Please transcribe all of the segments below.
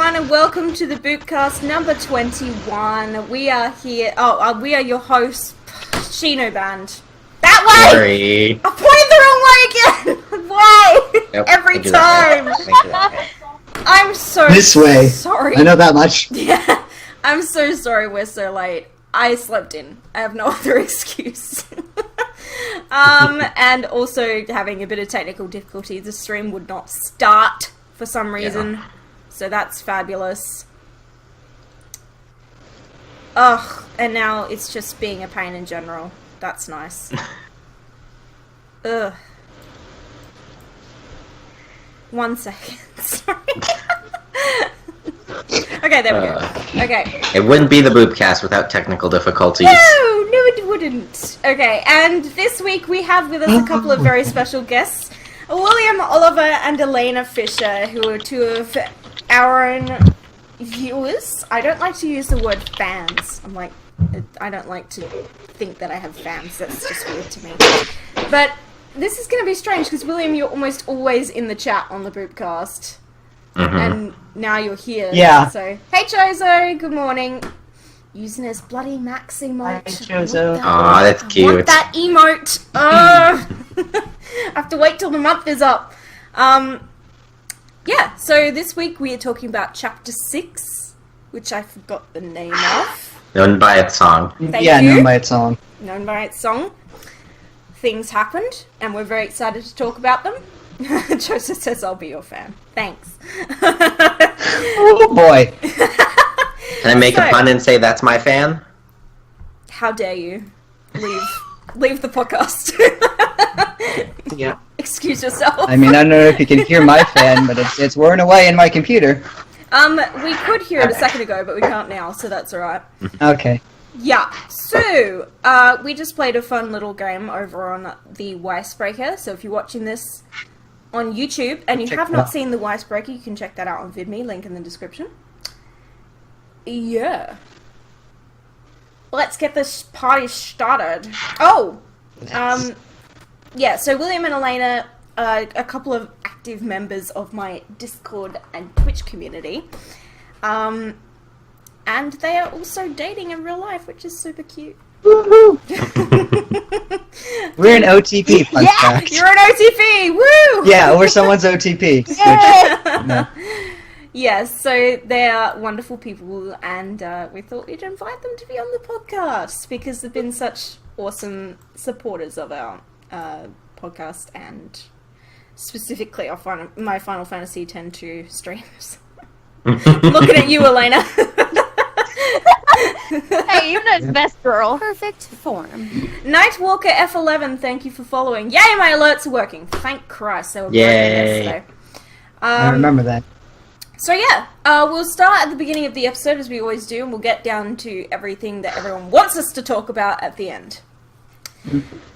everyone, and welcome to the Boopcast number 21. We are here. We are your hosts, SheNoob band. That way! Sorry. I pointed the wrong way again! Why? Yep, Every time! I'm so this way. Sorry. I know that much. Yeah. I'm so sorry we're so late. I slept in. I have no other excuse. And also having a bit of technical difficulty. The stream would not start for some reason. Yeah. So that's fabulous. Ugh, and now it's just being a pain in general. That's nice. Ugh. 1 second. Sorry. Okay, there we go. Okay. It wouldn't be the Boopcast without technical difficulties. No, it wouldn't. Okay, and this week we have with us a couple of very special guests. William Oliver and Elena Fisher, who are two of our own viewers. I don't like to use the word fans. I don't like to think that I have fans. That's just weird to me. But this is going to be strange because, William, you're almost always in the chat on the Boopcast. And now you're here. Yeah. So, hey, Chozo, good morning. Using his bloody Max emote. Hi, Chozo. Aw, that's cute. I want that emote. I have to wait till the month is up. Yeah, so this week we are talking about Chapter 6, which I forgot the name of. Known by its song. Thank yeah, you. known by its song. Known by its song. Things happened, and we're very excited to talk about them. Joseph says, I'll be your fan. Thanks. Oh boy. Can I make a pun and say that's my fan? How dare you? Leave the podcast. Yeah. Excuse yourself. I mean, I don't know if you can hear my fan, but it's whirring away in my computer. We could hear it a second ago, but we can't now, so that's alright. Okay. Yeah, so, we just played a fun little game over on the Weissbreaker, so if you're watching this on YouTube, and you have not seen the Weissbreaker, you can check that out on Vidme, link in the description. Yeah. Let's get this party started. Oh! Yeah, so William and Elena are a couple of active members of my Discord and Twitch community. And they are also dating in real life, which is super cute. Woohoo! We're an OTP, fun fact. You're an OTP! Woo! Yeah, we're someone's OTP. Yeah. Yes, so they are wonderful people, and we thought we'd invite them to be on the podcast because they've been such awesome supporters of our podcast and specifically my Final Fantasy X-2 streams. Looking at you, Elena. Hey, you're not his best girl. Perfect form. Nightwalker F11, thank you for following. Yay, my alerts are working. Thank Christ, they were working yesterday. I remember that. So yeah, we'll start at the beginning of the episode as we always do, and we'll get down to everything that everyone wants us to talk about at the end.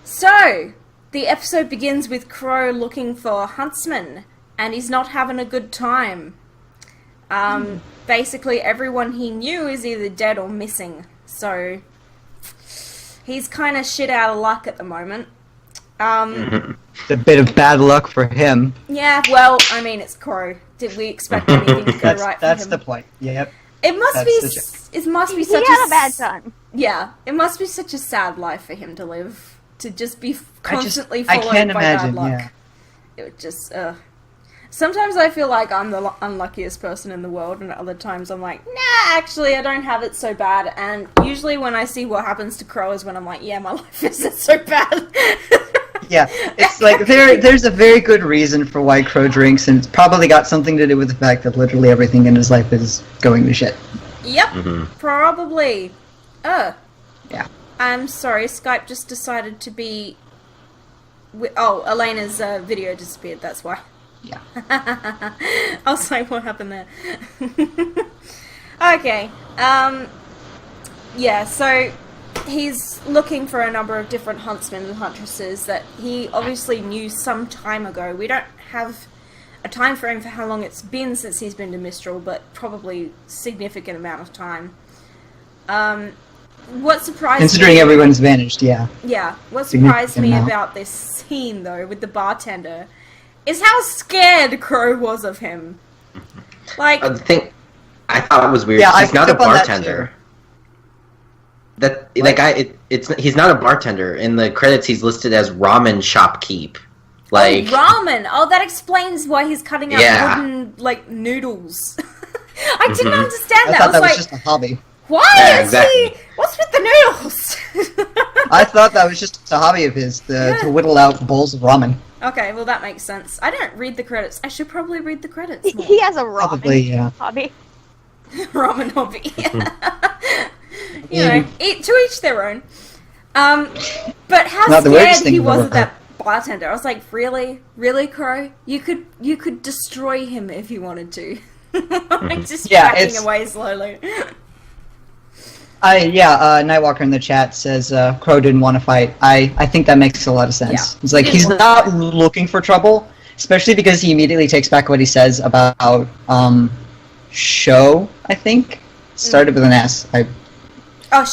So, the episode begins with Crow looking for Huntsman, and he's not having a good time. Basically everyone he knew is either dead or missing, so he's kind of shit out of luck at the moment. It's a bit of bad luck for him. Yeah, well, I mean, it's Cory. Did we expect anything to go right for him? That's the point. Yep. It must be such he had a bad time. Yeah, it must be such a sad life for him to live. To just be constantly followed I can't by imagine, bad luck. yeah. It would just, sometimes I feel like I'm the unluckiest person in the world, and other times I'm like, nah, actually, I don't have it so bad. And usually when I see what happens to Crow is when I'm like, yeah, my life isn't so bad. Yeah, it's like there's a very good reason for why Crow drinks, and it's probably got something to do with the fact that literally everything in his life is going to shit. Yep, probably. Yeah. I'm sorry, Skype just decided to be... Oh, Elena's video disappeared, that's why. Yeah. I was like, what happened there? Okay, yeah, so he's looking for a number of different huntsmen and huntresses that he obviously knew some time ago. We don't have a time frame for how long it's been since he's been to Mistral, but probably significant amount of time. What surprised Considering me... everyone's vanished, yeah. Yeah, what surprised me amount. about this scene, though, with the bartender, is how scared Crow was of him. Like... I thought it was weird. Yeah, He's not a bartender. That guy, he's not a bartender. In the credits, he's listed as ramen shopkeep. Like ramen. Oh, that explains why he's cutting out wooden noodles. I didn't understand that. I thought that was just a hobby. Why is he? What's with the noodles? I thought that was just a hobby of his to whittle out bowls of ramen. Okay, well that makes sense. I don't read the credits. I should probably read the credits more. He has a ramen hobby. Ramen hobby. You know, to each their own. But how scared he was of that bartender. I was like, really, Cory? You could destroy him if you wanted to. Like just backing away slowly. Nightwalker in the chat says Crow didn't want to fight. I think that makes a lot of sense. It's like he's not looking for trouble, especially because he immediately takes back what he says about Sho, I think. Started with an S.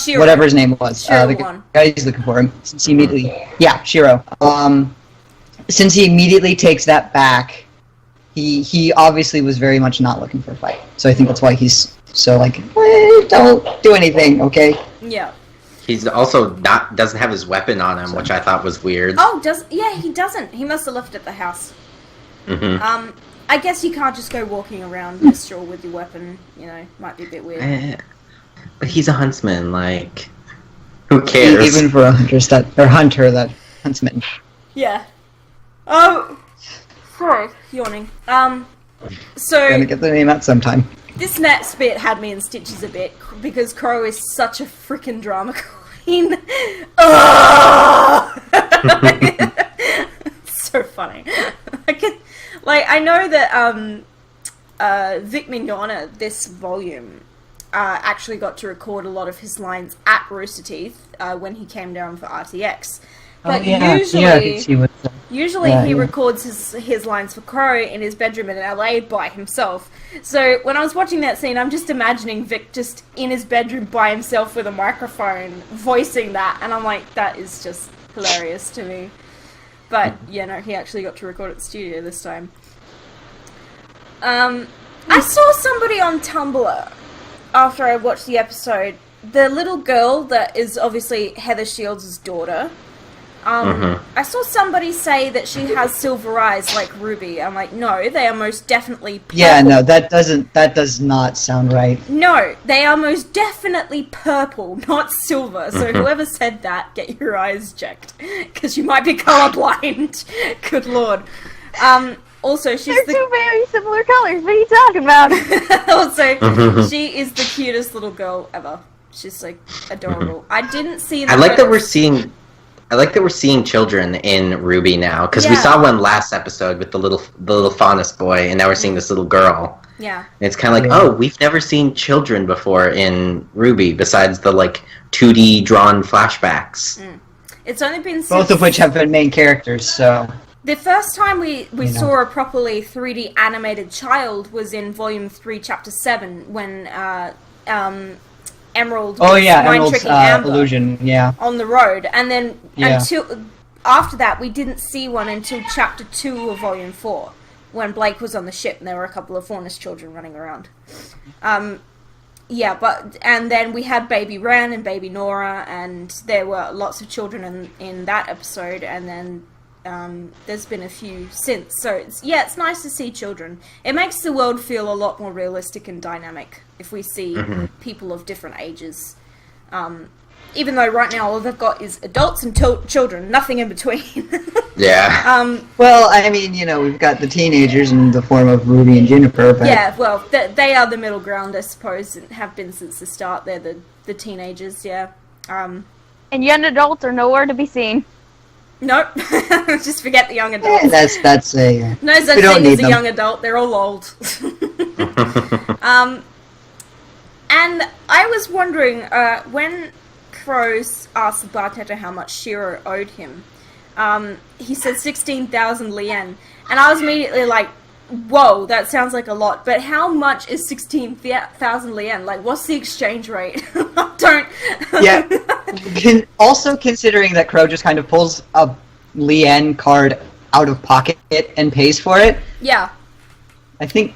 Shiro. Whatever his name was. The guy he's looking for him. Since he immediately Shiro. Since he immediately takes that back, he obviously was very much not looking for a fight. So I think that's why he's so like, don't do anything, okay? Yeah. He's also doesn't have his weapon on him, which I thought was weird. Oh, he doesn't. He must have left at the house. Mm-hmm. I guess you can't just go walking around Mistral with your weapon. You know, might be a bit weird. But he's a huntsman. Like, who cares? Even for a hunter that huntsman. Yeah. Sorry, yawning. So Gonna get the name out sometime. This next bit had me in stitches a bit because Crow is such a freaking drama queen. So funny. I know that Vidme this volume actually got to record a lot of his lines at Rooster Teeth when he came down for RTX. But usually he records his lines for Crow in his bedroom in LA by himself. So when I was watching that scene, I'm just imagining Vic just in his bedroom by himself with a microphone voicing that, and I'm like, that is just hilarious to me. But he actually got to record at the studio this time. I saw somebody on Tumblr after I watched the episode. The little girl that is obviously Heather Shields' daughter. I saw somebody say that she has silver eyes like RWBY. I'm like, no, they are most definitely purple. Yeah, no, that does not sound right. No, they are most definitely purple, not silver. So whoever said that, get your eyes checked, because you might be colorblind. Good lord. Also, They're two very similar colors. What are you talking about? Also, she is the cutest little girl ever. She's like adorable. I didn't see. I like that we're seeing children in RWBY now, because we saw one last episode with the little Faunus boy, and now we're seeing this little girl. Yeah. And it's kind of like, oh, we've never seen children before in RWBY besides the 2D drawn flashbacks. It's only been both of which have been main characters, so. The first time we saw a properly 3D animated child was in Volume 3, Chapter 7, when Emerald was mind-tricking Amber illusion, on the road. And then until after that, we didn't see one until Chapter 2 of Volume 4, when Blake was on the ship and there were a couple of Faunus children running around. And then we had Baby Ren and Baby Nora, and there were lots of children in that episode, and then there's been a few since. So it's nice to see children. It makes the world feel a lot more realistic and dynamic if we see people of different ages. Even though right now all they've got is adults and children, nothing in between. Yeah. Well, I mean, we've got the teenagers in the form of Ruby and Juniper. But... Yeah, well, they are the middle ground, I suppose, and have been since the start. They're the teenagers, yeah. And young adults are nowhere to be seen. Nope. Just forget the young adults. Yeah, that's a... No such thing as a young adult. They're all old. And I was wondering, when Crow asked the bartender how much Shiro owed him, he said 16,000 lien. And I was immediately like, whoa, that sounds like a lot. But how much is 16,000 lien? Like, what's the exchange rate? Yeah. Also considering that Crow just kind of pulls a lien card out of pocket and pays for it. Yeah. I think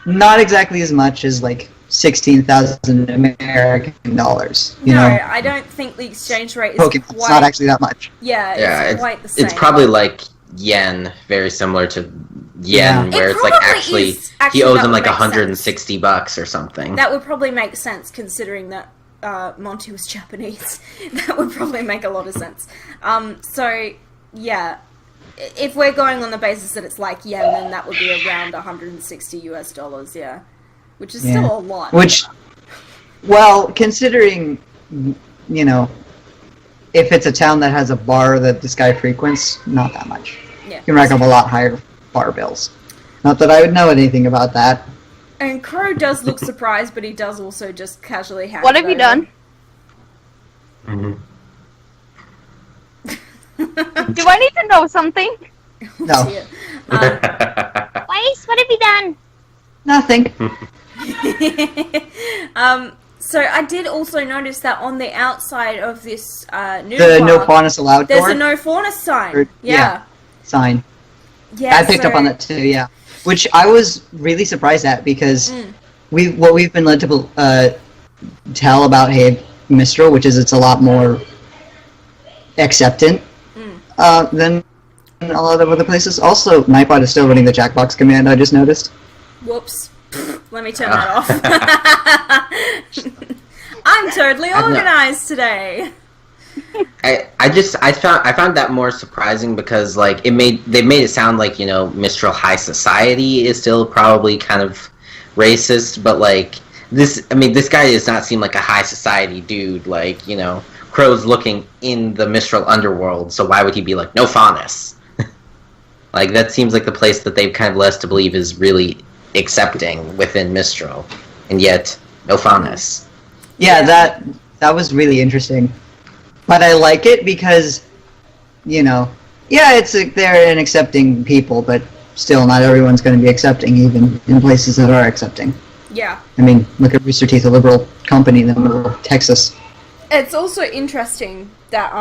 not exactly as much as like 16,000 American dollars. You know? I don't think the exchange rate is Pokemon, it's not actually that much. Yeah, it's quite the same. It's probably like yen, very similar to yen, where it's like actually he owes him like $160 or something. That would probably make sense considering that Monty was Japanese. That would probably make a lot of sense. So yeah, if we're going on the basis that it's like yen, then that would be around $160, yeah, which is still a lot. Which, well, considering, you know, if it's a town that has a bar that this guy frequents, not that much. Yeah. You can rack up a lot higher bar bills. Not that I would know anything about that. And Crow does look surprised, but he does also just casually hack. What have you done? Mm-hmm. Do I need to know something? No. Weiss, what have you done? Nothing. So I did also notice that on the outside of this new The bar, no faunus allowed there's door? a no faunus sign. Yeah. Sign. Yeah, I picked up on that too, yeah. Which I was really surprised at because what we've been led to tell about Mistral, which is it's a lot more acceptant than a lot of other places. Also, Nightbot is still running the Jackbox command, I just noticed. Whoops. Let me turn that off. I'm totally organized today. I found that more surprising because like they made it sound like, you know, Mistral High Society is still probably kind of racist, but like this guy does not seem like a high society dude. Like, you know, Crow's looking in the Mistral underworld, so why would he be like no faunus? Like that seems like the place that they've kind of led us to believe is really accepting within Mistral, and yet no faunus. Yeah, that was really interesting. But I like it because, you know, yeah, they're an accepting people, but still not everyone's going to be accepting, even in places that are accepting. Yeah. I mean, look at Rooster Teeth, a liberal company in the middle of Texas. It's also interesting that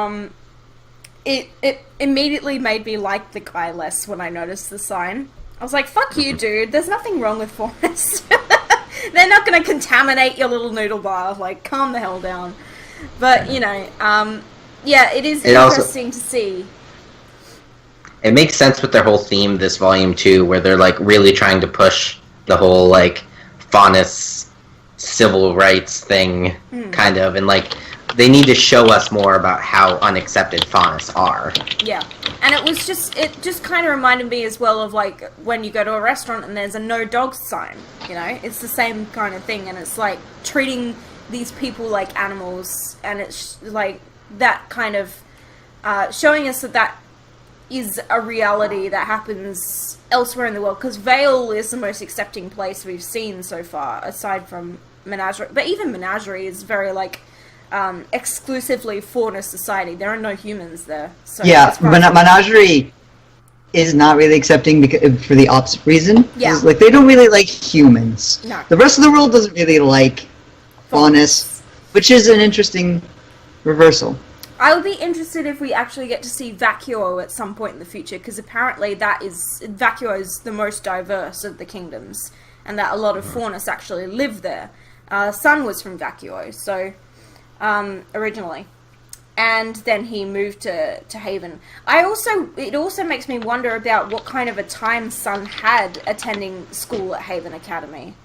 it immediately made me like the guy less when I noticed the sign. I was like, fuck you, dude, there's nothing wrong with faunus. They're not going to contaminate your little noodle bar. Like, calm the hell down. But, you know, yeah, it is interesting to see. It makes sense with their whole theme this volume, too, where they're, like, really trying to push the whole, like, faunus civil rights thing, kind of, and, like, they need to show us more about how unaccepted faunus are. Yeah. And it just kind of reminded me as well of, like, when you go to a restaurant and there's a no dogs sign, you know? It's the same kind of thing, and it's, like, treating these people like animals, and it's, like, that kind of, showing us that is a reality that happens elsewhere in the world, because Vale is the most accepting place we've seen so far, aside from Menagerie. But even Menagerie is very, like, exclusively faunus society. There are no humans there. So yeah, Menagerie is not really accepting for the opposite reason. Yeah. Like, they don't really like humans. No. The rest of the world doesn't really like faunus, which is an interesting reversal. I would be interested if we actually get to see Vacuo at some point in the future, because apparently Vacuo is the most diverse of the kingdoms, and that a lot of faunus actually live there. Sun was from Vacuo, so originally, and then he moved to Haven. It also makes me wonder about what kind of a time Sun had attending school at Haven Academy,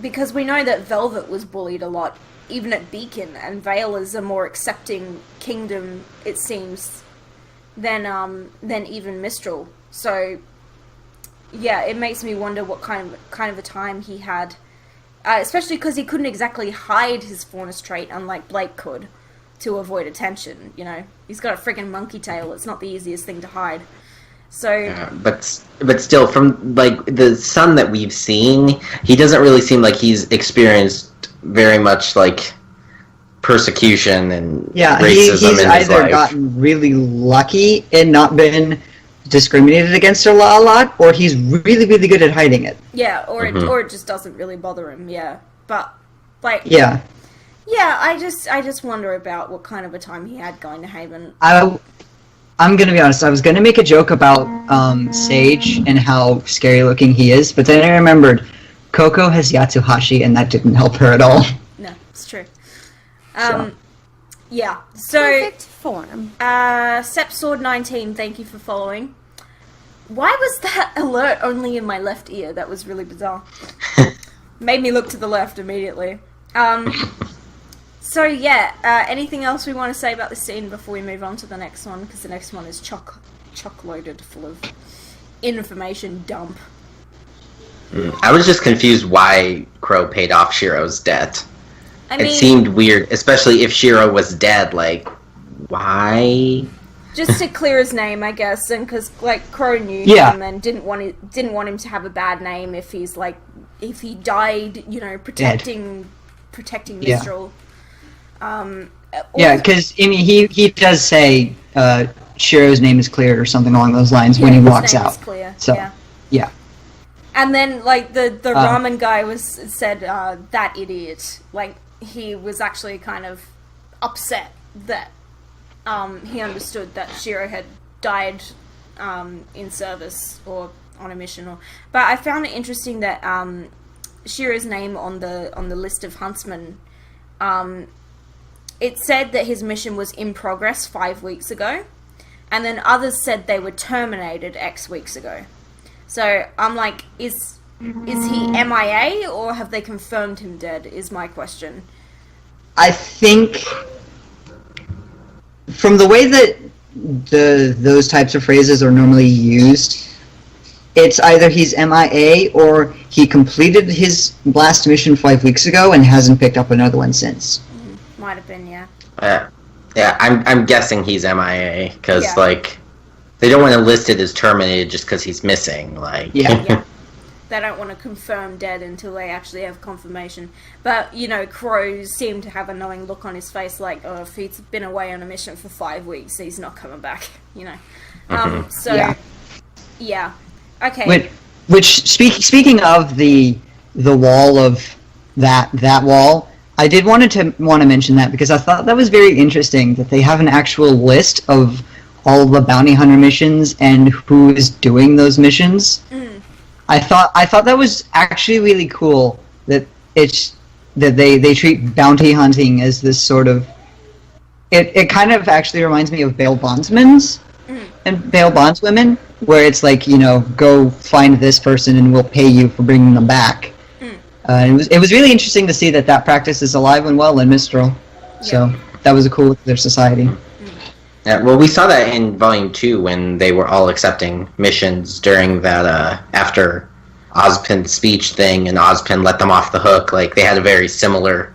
because we know that Velvet was bullied a lot, even at Beacon, and Vale is a more accepting kingdom, it seems, than even Mistral. So, yeah, it makes me wonder what kind of a time he had, especially because he couldn't exactly hide his faunus trait, unlike Blake could, to avoid attention. You know, he's got a friggin' monkey tail. It's not the easiest thing to hide. So, yeah, but still, from like the Sun that we've seen, he doesn't really seem like he's experienced very much like persecution and racism he's in his either life. gotten really lucky and not been discriminated against a lot, or he's really, really good at hiding it. Yeah, or it just doesn't really bother him. Yeah, but like yeah, I just wonder about what kind of a time he had going to Haven. I'm gonna be honest. I was gonna make a joke about Sage and how scary looking he is, but then I remembered Coco has Yatsuhashi, and that didn't help her at all. No, it's true. So. Yeah. So, Perfect form. Sepsword19, thank you for following. Why was that alert only in my left ear? That was really bizarre. Made me look to the left immediately. So yeah, anything else we want to say about this scene before we move on to the next one? Because the next one is chock-loaded full of information dump. I was just confused why Crow paid off Shiro's debt. I mean, it seemed weird, especially if Shiro was dead. Like, why? Just to clear his name, I guess, and because like Crow knew Yeah. him and didn't want him to have a bad name if he died, you know, protecting Yeah. Mistral. Yeah, because I mean, he does say Shiro's name is clear or something along those lines when he his walks name out. is clear. So Yeah. yeah. And then, like, the ramen guy said, that idiot. Like, he was actually kind of upset that he understood that Shiro had died in service or on a mission. But I found it interesting that Shiro's name on the list of huntsmen, it said that his mission was in progress 5 weeks ago, and then others said they were terminated X weeks ago. So I'm like, is he MIA or have they confirmed him dead? Is my question. I think from the way that those types of phrases are normally used, it's either he's MIA or he completed his last mission 5 weeks ago and hasn't picked up another one since. Might have been, yeah. Yeah, I'm guessing he's MIA because Yeah. like they don't want to list it as terminated just because he's missing. Like, Yeah. Yeah. They don't want to confirm dead until they actually have confirmation. But, you know, Crow seemed to have a knowing look on his face, like, oh, if he's been away on a mission for 5 weeks, he's not coming back, you know. So, yeah. Okay. Which speaking of the wall of that wall, I did want to mention that because I thought that was very interesting that they have an actual list of all the bounty hunter missions and who is doing those missions. I thought that was actually really cool that they treat bounty hunting as this sort of it kind of actually reminds me of bail bondsmen's and bail bondswomen, where it's like, you know, go find this person and we'll pay you for bringing them back. It was really interesting to see that practice is alive and well in Mistral. So that was a cool look at their society. Yeah, well, we saw that in Volume 2 when they were all accepting missions during that, after Ozpin's speech thing, and Ozpin let them off the hook. Like, they had a very similar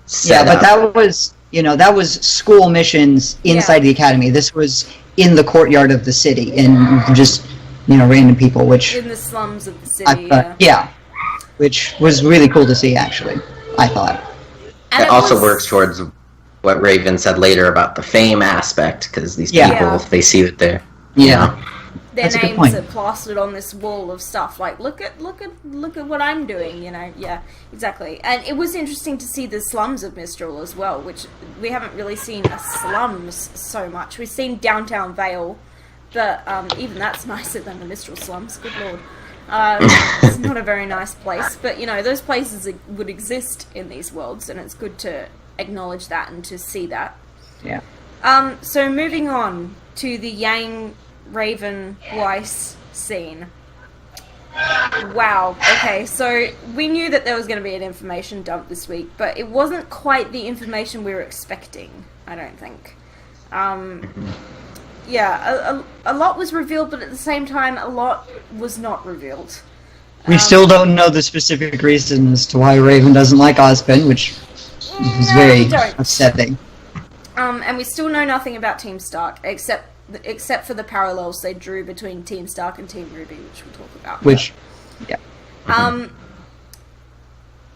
setup. Yeah, but that was school missions inside the academy. This was in the courtyard of the city, and just, you know, random people, which... In the slums of the city, which was really cool to see, actually, I thought. And it also works towards what Raven said later about the fame aspect, because these people, if they see that they're... Yeah. Their That's a good names point. are plastered on this wall of stuff. Like, look at what I'm doing. You know, yeah, exactly. And it was interesting to see the slums of Mistral as well, which we haven't really seen a slums so much. We've seen downtown Vale, but even that's nicer than the Mistral slums. Good lord, it's not a very nice place. But you know, those places would exist in these worlds, and it's good to acknowledge that and to see that. Yeah. So moving on to the Yang Raven Weiss scene. Wow. Okay, so we knew that there was going to be an information dump this week, but it wasn't quite the information we were expecting, I don't think. Yeah, a lot was revealed, but at the same time, a lot was not revealed. We still don't know the specific reason as to why Raven doesn't like Ozpin, which is very upsetting. And we still know nothing about Team Stark, except for the parallels they drew between Team Stark and Team RWBY, which we'll talk about.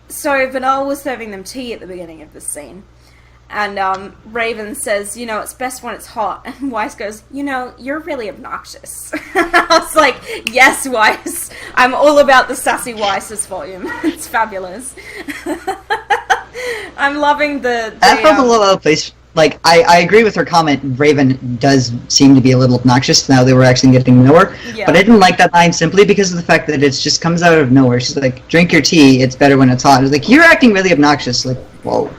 So Vidal was serving them tea at the beginning of this scene, and Raven says, you know, it's best when it's hot, and Weiss goes, you know, you're really obnoxious. I was like, yes, Weiss, I'm all about the sassy Weiss this volume. It's fabulous. I'm loving the that felt a little out of place. like, I agree with her comment. Raven does seem to be a little obnoxious now that we're actually getting to know her. Yeah. But I didn't like that line simply because of the fact that it just comes out of nowhere. She's like, drink your tea, it's better when it's hot. I was like, you're acting really obnoxious. Like, whoa.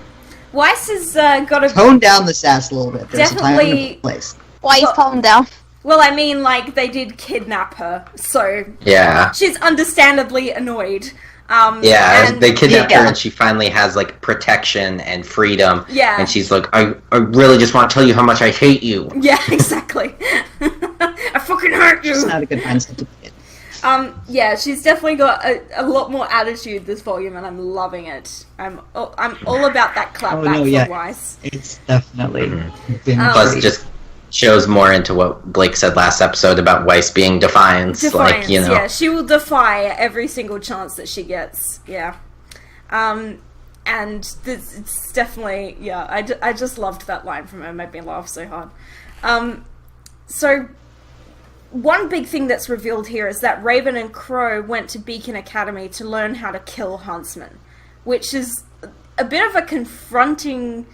Weiss has got a... Tone down the sass a little bit. There's Definitely... a time and a place. Why you calm down? Well, I mean, like, they did kidnap her, so... Yeah. She's understandably annoyed. They kidnapped her and she finally has, like, protection and freedom. Yeah. And she's like, I really just want to tell you how much I hate you. Yeah, exactly. I fucking hurt you! It's not a good mindset to be in. Yeah, she's definitely got a lot more attitude this volume, and I'm loving it. I'm all about that clapback for Weiss. It's definitely been Plus, it just shows more into what Blake said last episode about Weiss being defiant. Like, you know. Yeah, she will defy every single chance that she gets. Yeah. And it's definitely, yeah, I just loved that line from her. It made me laugh so hard. So, one big thing that's revealed here is that Raven and Crow went to Beacon Academy to learn how to kill huntsmen, which is a bit of a confronting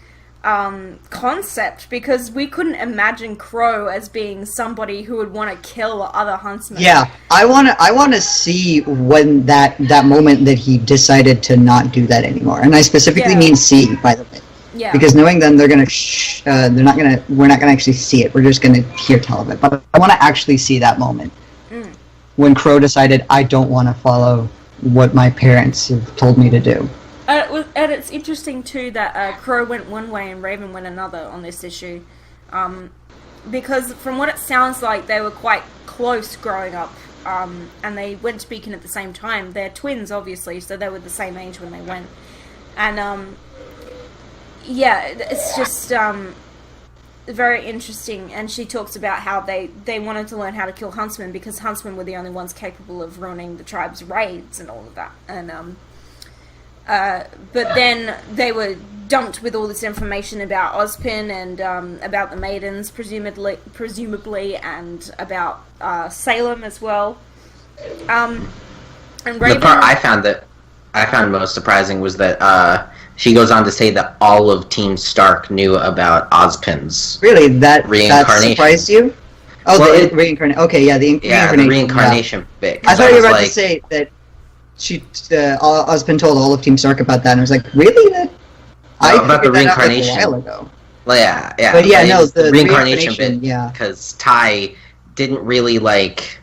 concept, because we couldn't imagine Crow as being somebody who would want to kill other huntsmen. Yeah, I want to see when that moment that he decided to not do that anymore, and I specifically mean see, by the way. Yeah. Because knowing them, we're not gonna actually see it. We're just gonna hear tell of it. But I want to actually see that moment when Crow decided, I don't want to follow what my parents have told me to do. And it's interesting too that Crow went one way and Raven went another on this issue, because from what it sounds like, they were quite close growing up, and they went to Beacon at the same time. They're twins, obviously, so they were the same age when they went, and yeah, it's just very interesting. And she talks about how they wanted to learn how to kill huntsmen because huntsmen were the only ones capable of ruining the tribe's raids and all of that, and but then they were dumped with all this information about Ozpin and about the maidens, presumably, and about Salem as well. And Raven... The part I found most surprising was that she goes on to say that all of Team Stark knew about Ozpin's that reincarnation. Surprised you? Oh, well, the reincarnation. Okay, yeah, the reincarnation bit. I thought you were about to say that Ozpin told all of Team Stark about that, and I was like, really? About the reincarnation. A while ago. Well, yeah. But yeah, no, the reincarnation bit. Yeah. Because Ty didn't really like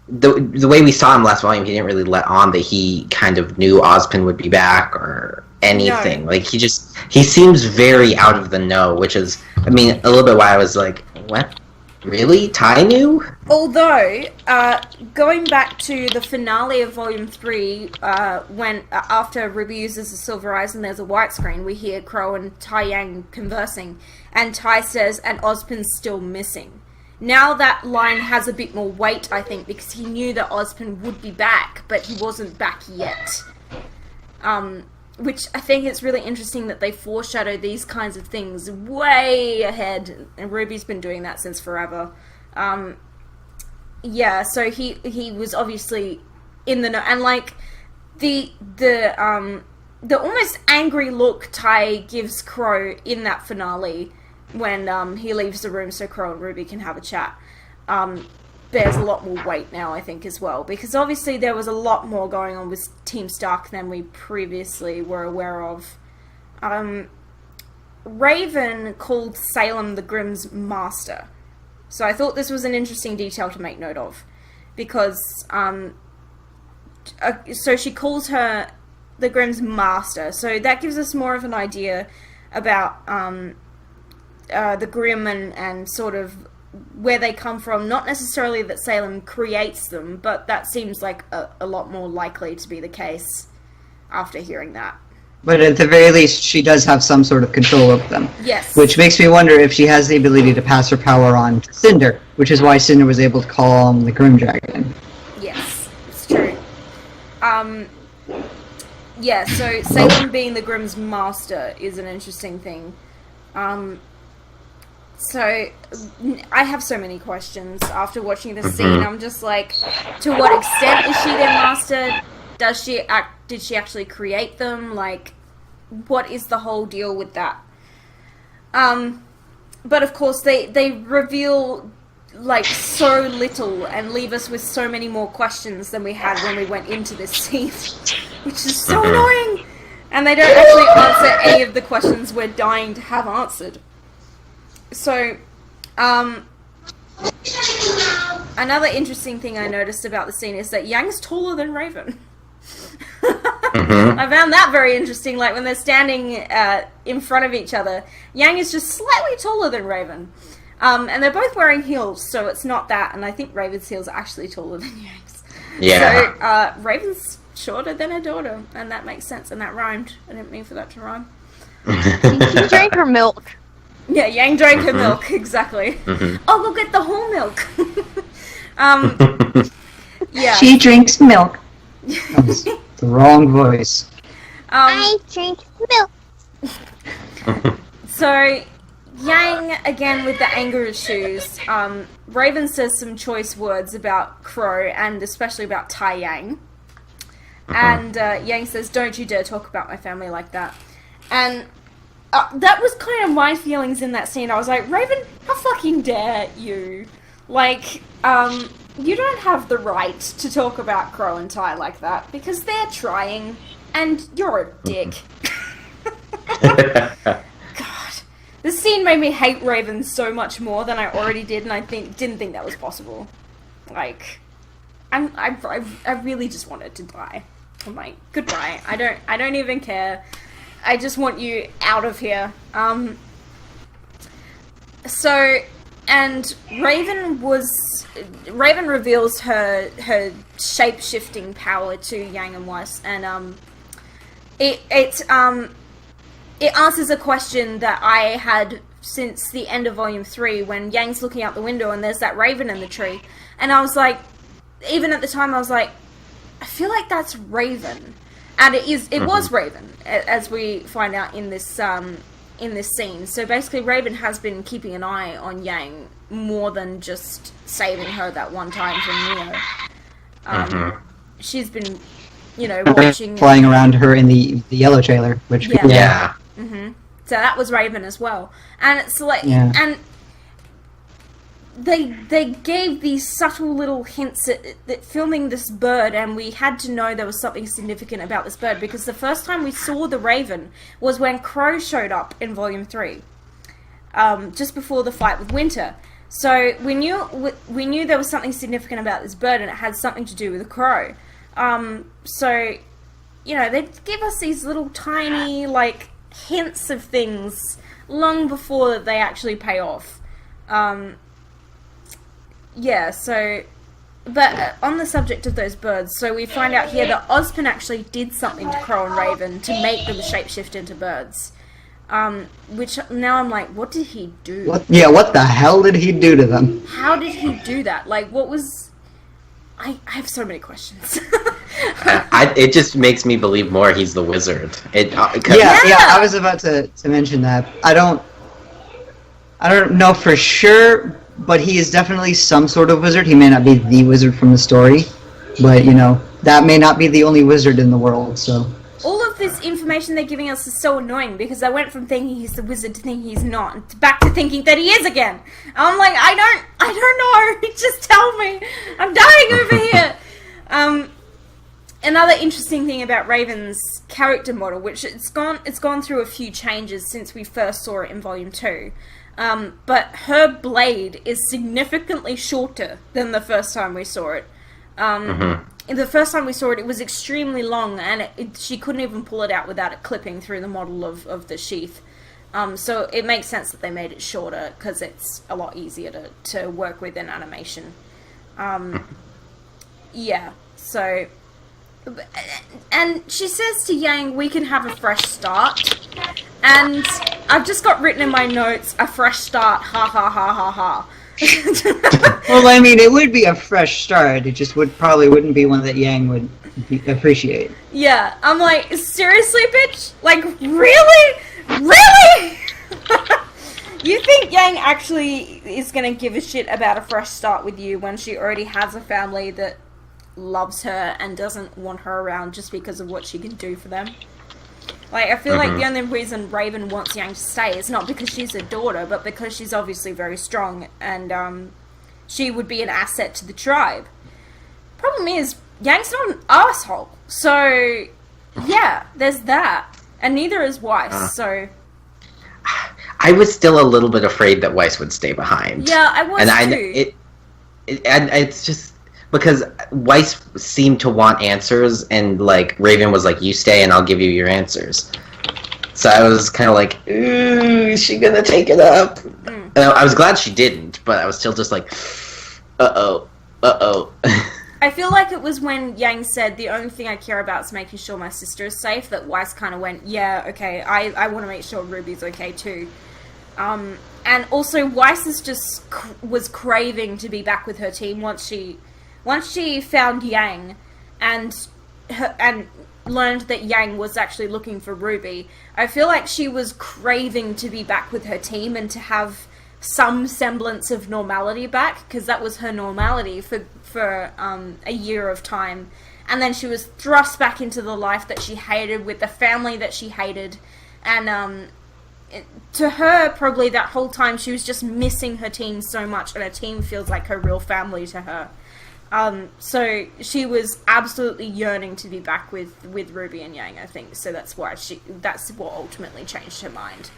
the way we saw him last volume. He didn't really let on that he kind of knew Ozpin would be back or anything. No. Like he seems very out of the know, which is, I mean, a little bit why I was like, what? Really? Ty knew? Although, going back to the finale of Volume 3, when after RWBY uses the silver eyes and there's a white screen, we hear Crow and Tai Yang conversing, and Tai says, and Ozpin's still missing. Now that line has a bit more weight, I think, because he knew that Ozpin would be back, but he wasn't back yet. Which I think it's really interesting that they foreshadow these kinds of things way ahead, and RWBY's been doing that since forever. Yeah, so he was obviously in the know, and like the almost angry look Tai gives Crow in that finale when he leaves the room so Crow and RWBY can have a chat. There's a lot more weight now, I think, as well. Because obviously there was a lot more going on with Team Stark than we previously were aware of. Raven called Salem the Grimm's master. So I thought this was an interesting detail to make note of. Because, so she calls her the Grimm's master. So that gives us more of an idea about the Grimm and sort of where they come from. Not necessarily that Salem creates them, but that seems like a lot more likely to be the case after hearing that. But at the very least, she does have some sort of control over them. Yes. Which makes me wonder if she has the ability to pass her power on to Cinder, which is why Cinder was able to call the Grim Dragon. Yes, it's true. Yeah, so Salem being the Grimm's master is an interesting thing. So, I have so many questions after watching this scene. I'm just like, to what extent is she their master? Did she actually create them? Like, what is the whole deal with that? But of course, they reveal like so little and leave us with so many more questions than we had when we went into this scene, which is so annoying. And they don't actually answer any of the questions we're dying to have answered. So, another interesting thing I noticed about the scene is that Yang's taller than Raven. I found that very interesting. Like when they're standing in front of each other, Yang is just slightly taller than Raven, and they're both wearing heels, so it's not that. And I think Raven's heels are actually taller than Yang's. Yeah. So Raven's shorter than her daughter, and that makes sense. And that rhymed. I didn't mean for that to rhyme. She drank her milk. Yeah, Yang drank her milk, exactly. Oh, we'll get the whole milk. Yeah. She drinks milk. That was the wrong voice. I drink milk. So, Yang, again with the anger issues, Raven says some choice words about Crow, and especially about Tai Yang. And Yang says, "Don't you dare talk about my family like that." And that was kind of my feelings in that scene. I was like, Raven, how fucking dare you? Like, you don't have the right to talk about Crow and Tai like that, because they're trying, and you're a dick. God. This scene made me hate Raven so much more than I already did, and I didn't think that was possible. Like, I really just wanted to die. I'm like, goodbye. I don't even care. I just want you out of here. So, and Raven reveals her shape-shifting power to Yang and Weiss, and it answers a question that I had since the end of Volume 3, when Yang's looking out the window and there's that raven in the tree, and I was like, even at the time I was like, I feel like that's Raven. And it was Raven, as we find out in this scene. So basically, Raven has been keeping an eye on Yang more than just saving her that one time from Neo. She's been, watching, flying around her in the yellow trailer, which yeah. So that was Raven as well, and it's like, and they gave these subtle little hints at filming this bird, and we had to know there was something significant about this bird, because the first time we saw the raven was when Crow showed up in Volume 3, just before the fight with Winter. So we knew there was something significant about this bird, and it had something to do with the Crow. So, they give us these little tiny, like, hints of things long before they actually pay off. Yeah, so, but on the subject of those birds, so we find out here that Ozpin actually did something to Crow and Raven to make them shapeshift into birds. Which now I'm like, what did he do? What the hell did he do to them? How did he do that? Like, what was... I have so many questions. It just makes me believe more he's the wizard. I was about to mention that. I don't know for sure, but he is definitely some sort of wizard. He may not be the wizard from the story, but, that may not be the only wizard in the world, so... All of this information they're giving us is so annoying, because I went from thinking he's the wizard to thinking he's not, and back to thinking that he is again. I'm like, I don't know, just tell me. I'm dying over here. Another interesting thing about Raven's character model, which it's gone through a few changes since we first saw it in Volume 2. But her blade is significantly shorter than the first time we saw it. The first time we saw it, it was extremely long, and she couldn't even pull it out without it clipping through the model of the sheath. So it makes sense that they made it shorter, because it's a lot easier to work with in animation. Yeah, so... And she says to Yang, we can have a fresh start. And I've just got written in my notes, a fresh start, ha ha ha ha ha. Well, I mean, it would be a fresh start. It just probably wouldn't be one that Yang would appreciate. Yeah, I'm like, seriously, bitch? Like, really? Really? You think Yang actually is gonna give a shit about a fresh start with you when she already has a family that loves her and doesn't want her around just because of what she can do for them? Like, I feel like the only reason Raven wants Yang to stay is not because she's a daughter, but because she's obviously very strong, and she would be an asset to the tribe. Problem is, Yang's not an asshole, so yeah, there's that, and neither is Weiss. So I was still a little bit afraid that Weiss would stay behind. Yeah, I was too. And it's just because Weiss seemed to want answers, and like Raven was like, "You stay, and I'll give you your answers." So I was kind of like, "Ooh, is she gonna take it up?" And I was glad she didn't, but I was still just like, "Uh oh." I feel like it was when Yang said, "The only thing I care about is making sure my sister is safe," that Weiss kind of went, "Yeah, okay, I want to make sure Ruby's okay too." And also Weiss was craving to be back with her team once she found Yang and learned that Yang was actually looking for Ruby. I feel like she was craving to be back with her team and to have some semblance of normality back, because that was her normality for a year of time. And then she was thrust back into the life that she hated, with the family that she hated, and to her, probably that whole time she was just missing her team so much, and her team feels like her real family to her. So she was absolutely yearning to be back with Ruby and Yang, I think. So that's what ultimately changed her mind.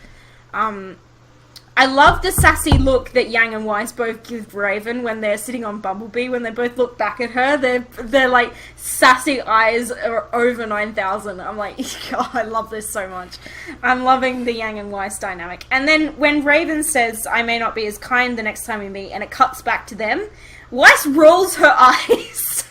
I love the sassy look that Yang and Weiss both give Raven when they're sitting on Bumblebee. When they both look back at her, they're like sassy eyes are over 9,000. I'm like, God, I love this so much. I'm loving the Yang and Weiss dynamic. And then when Raven says, "I may not be as kind the next time we meet," and it cuts back to them, Weiss rolls her eyes,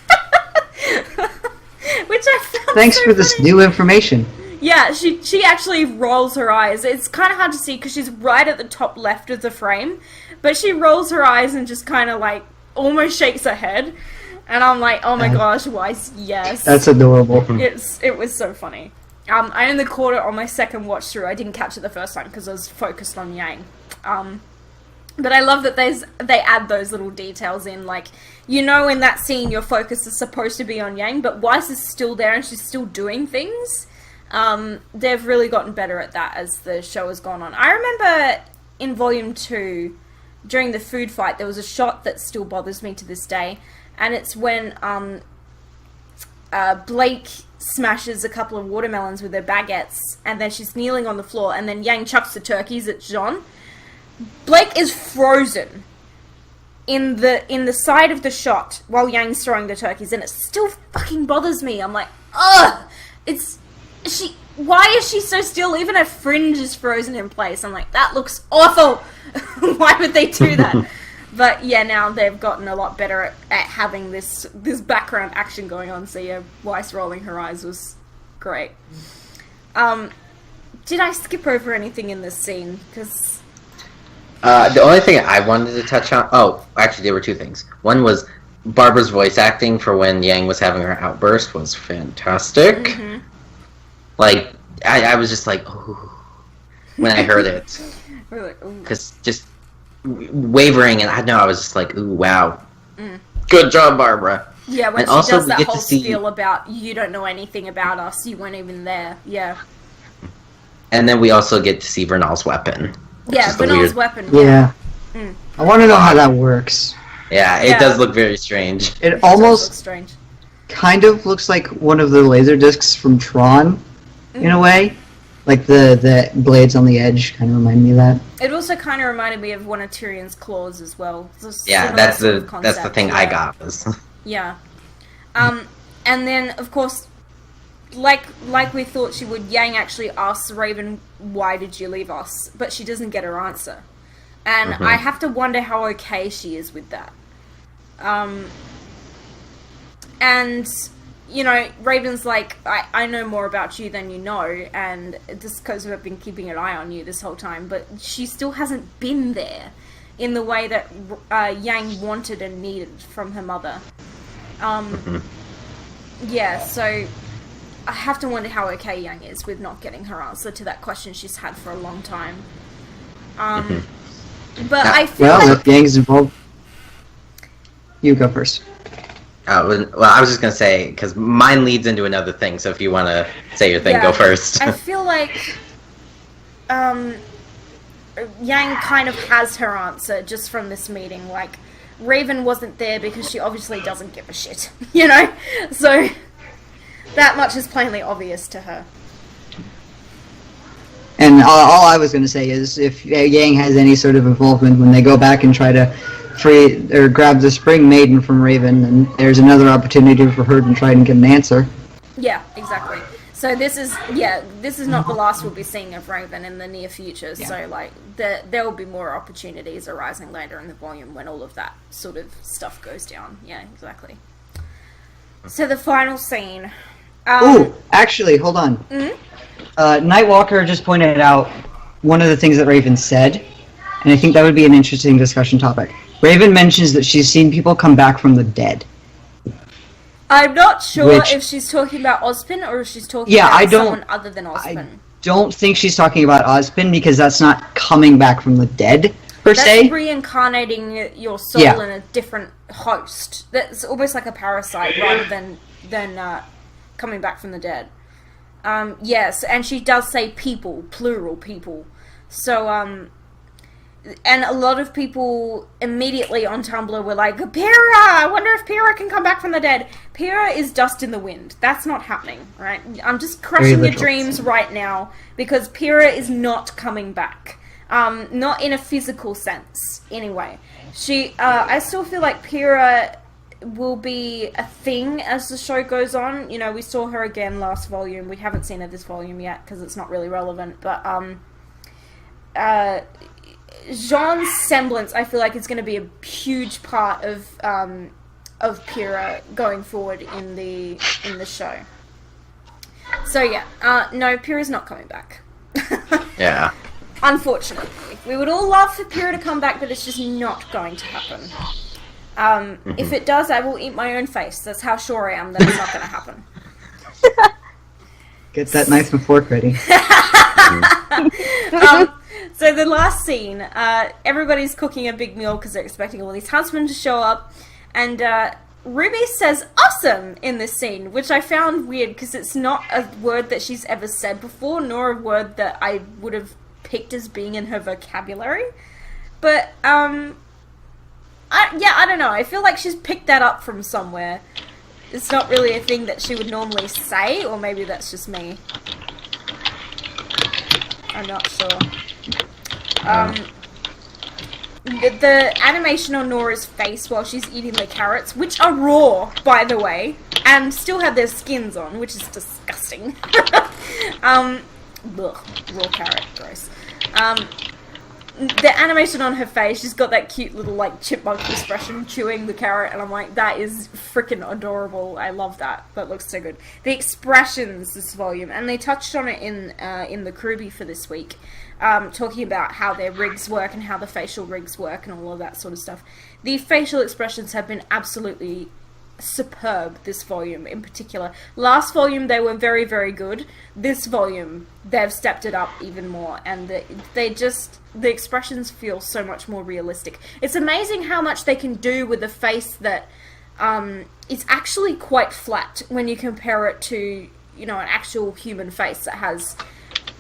which I found Thanks so for this funny. new information. Yeah, she actually rolls her eyes. It's kind of hard to see because she's right at the top left of the frame, but she rolls her eyes and just kind of like almost shakes her head, and I'm like, oh my gosh, Weiss, yes. That's adorable. It was so funny. I only caught it on my second watch through. I didn't catch it the first time because I was focused on Yang. But I love that they add those little details in, like, you know, in that scene your focus is supposed to be on Yang, but Weiss is still there and she's still doing things. They've really gotten better at that as the show has gone on. I remember in Volume 2, during the food fight, there was a shot that still bothers me to this day, and it's when Blake smashes a couple of watermelons with her baguettes, and then she's kneeling on the floor, and then Yang chucks the turkeys at Jean. Blake is frozen in the side of the shot while Yang's throwing the turkeys, and it still fucking bothers me. I'm like, ugh! Why is she so still? Even her fringe is frozen in place. I'm like, that looks awful! Why would they do that? But yeah, now they've gotten a lot better at having this background action going on, so yeah, Weiss rolling her eyes was great. Did I skip over anything in this scene? Because the only thing I wanted to touch on... Oh, actually, there were two things. One was Barbara's voice acting for when Yang was having her outburst was fantastic. Mm-hmm. Like, I was just like, ooh, when I heard it. Because just wavering, and I was just like, ooh, wow. Good job, Barbara. Yeah, when she does that whole spiel about, you don't know anything about us, you weren't even there. Yeah. And then we also get to see Vernal's weapon. Yeah, Vernal's weapon. Yeah. I want to know how that works. Yeah, it does look very strange. It almost kind of looks like one of the laser discs from Tron, in a way. Like the blades on the edge kind of remind me of that. It also kind of reminded me of one of Tyrion's claws as well. Yeah, that's the thing I got. Yeah. And then, of course, like we thought she would, Yang actually asks Raven, "Why did you leave us?" But she doesn't get her answer. And I have to wonder how okay she is with that. And, you know, Raven's like, I know more about you than you know, and just because I've been keeping an eye on you this whole time, but she still hasn't been there in the way that Yang wanted and needed from her mother. Yeah, so I have to wonder how okay Yang is with not getting her answer to that question she's had for a long time. But I feel like... if Yang's involved... You go first. Well, I was just gonna say because mine leads into another thing. So if you want to say your thing, go first. I feel like Yang kind of has her answer just from this meeting. Like, Raven wasn't there because she obviously doesn't give a shit, you know. So that much is plainly obvious to her. And all I was going to say is, if Yang has any sort of involvement when they go back and try to free or grab the Spring Maiden from Raven, then there's another opportunity for her to try and get an answer. Yeah, exactly. So this is not the last we'll be seeing of Raven in the near future. Yeah. So like there will be more opportunities arising later in the volume when all of that sort of stuff goes down. Yeah, exactly. So the final scene. Ooh, actually, hold on. Mm-hmm. Nightwalker just pointed out one of the things that Raven said, and I think that would be an interesting discussion topic. Raven mentions that she's seen people come back from the dead. I'm not sure if she's talking about Ozpin or if she's talking about someone other than Ozpin. I don't think she's talking about Ozpin because that's not coming back from the dead, per se. That's reincarnating your soul in a different host. That's almost like a parasite rather than coming back from the dead. Yes, and she does say people, plural people. So, and a lot of people immediately on Tumblr were like, Pyrrha! I wonder if Pyrrha can come back from the dead. Pyrrha is dust in the wind. That's not happening, right? I'm just crushing your dreams right now, because Pyrrha is not coming back. Not in a physical sense, anyway. I still feel like Pyrrha will be a thing as the show goes on. You know, we saw her again last volume. We haven't seen her this volume yet, because it's not really relevant, but, Jean's semblance, I feel like, is going to be a huge part of Pyrrha going forward in the show. So yeah, no, Pyrrha's not coming back. Yeah. Unfortunately, we would all love for Pyrrha to come back, but it's just not going to happen. If it does, I will eat my own face. That's how sure I am that it's not going to happen. Get that knife and fork ready. So the last scene, everybody's cooking a big meal because they're expecting all these huntsmen to show up, and RWBY says awesome in this scene, which I found weird because it's not a word that she's ever said before, nor a word that I would have picked as being in her vocabulary. But, I don't know. I feel like she's picked that up from somewhere. It's not really a thing that she would normally say, or maybe that's just me. I'm not sure. The animation on Nora's face while she's eating the carrots, which are raw, by the way, and still have their skins on, which is disgusting. Raw carrot, gross. The animation on her face, she's got that cute little, like, chipmunk expression chewing the carrot, and I'm like, that is freaking adorable. I love that. That looks so good. The expressions this volume, and they touched on it in the RWBY for this week, talking about how their rigs work and how the facial rigs work and all of that sort of stuff. The facial expressions have been absolutely superb this volume in particular. Last volume they were very, very good. This volume they've stepped it up even more, and the expressions feel so much more realistic. It's amazing how much they can do with a face that is actually quite flat when you compare it to, you know, an actual human face that has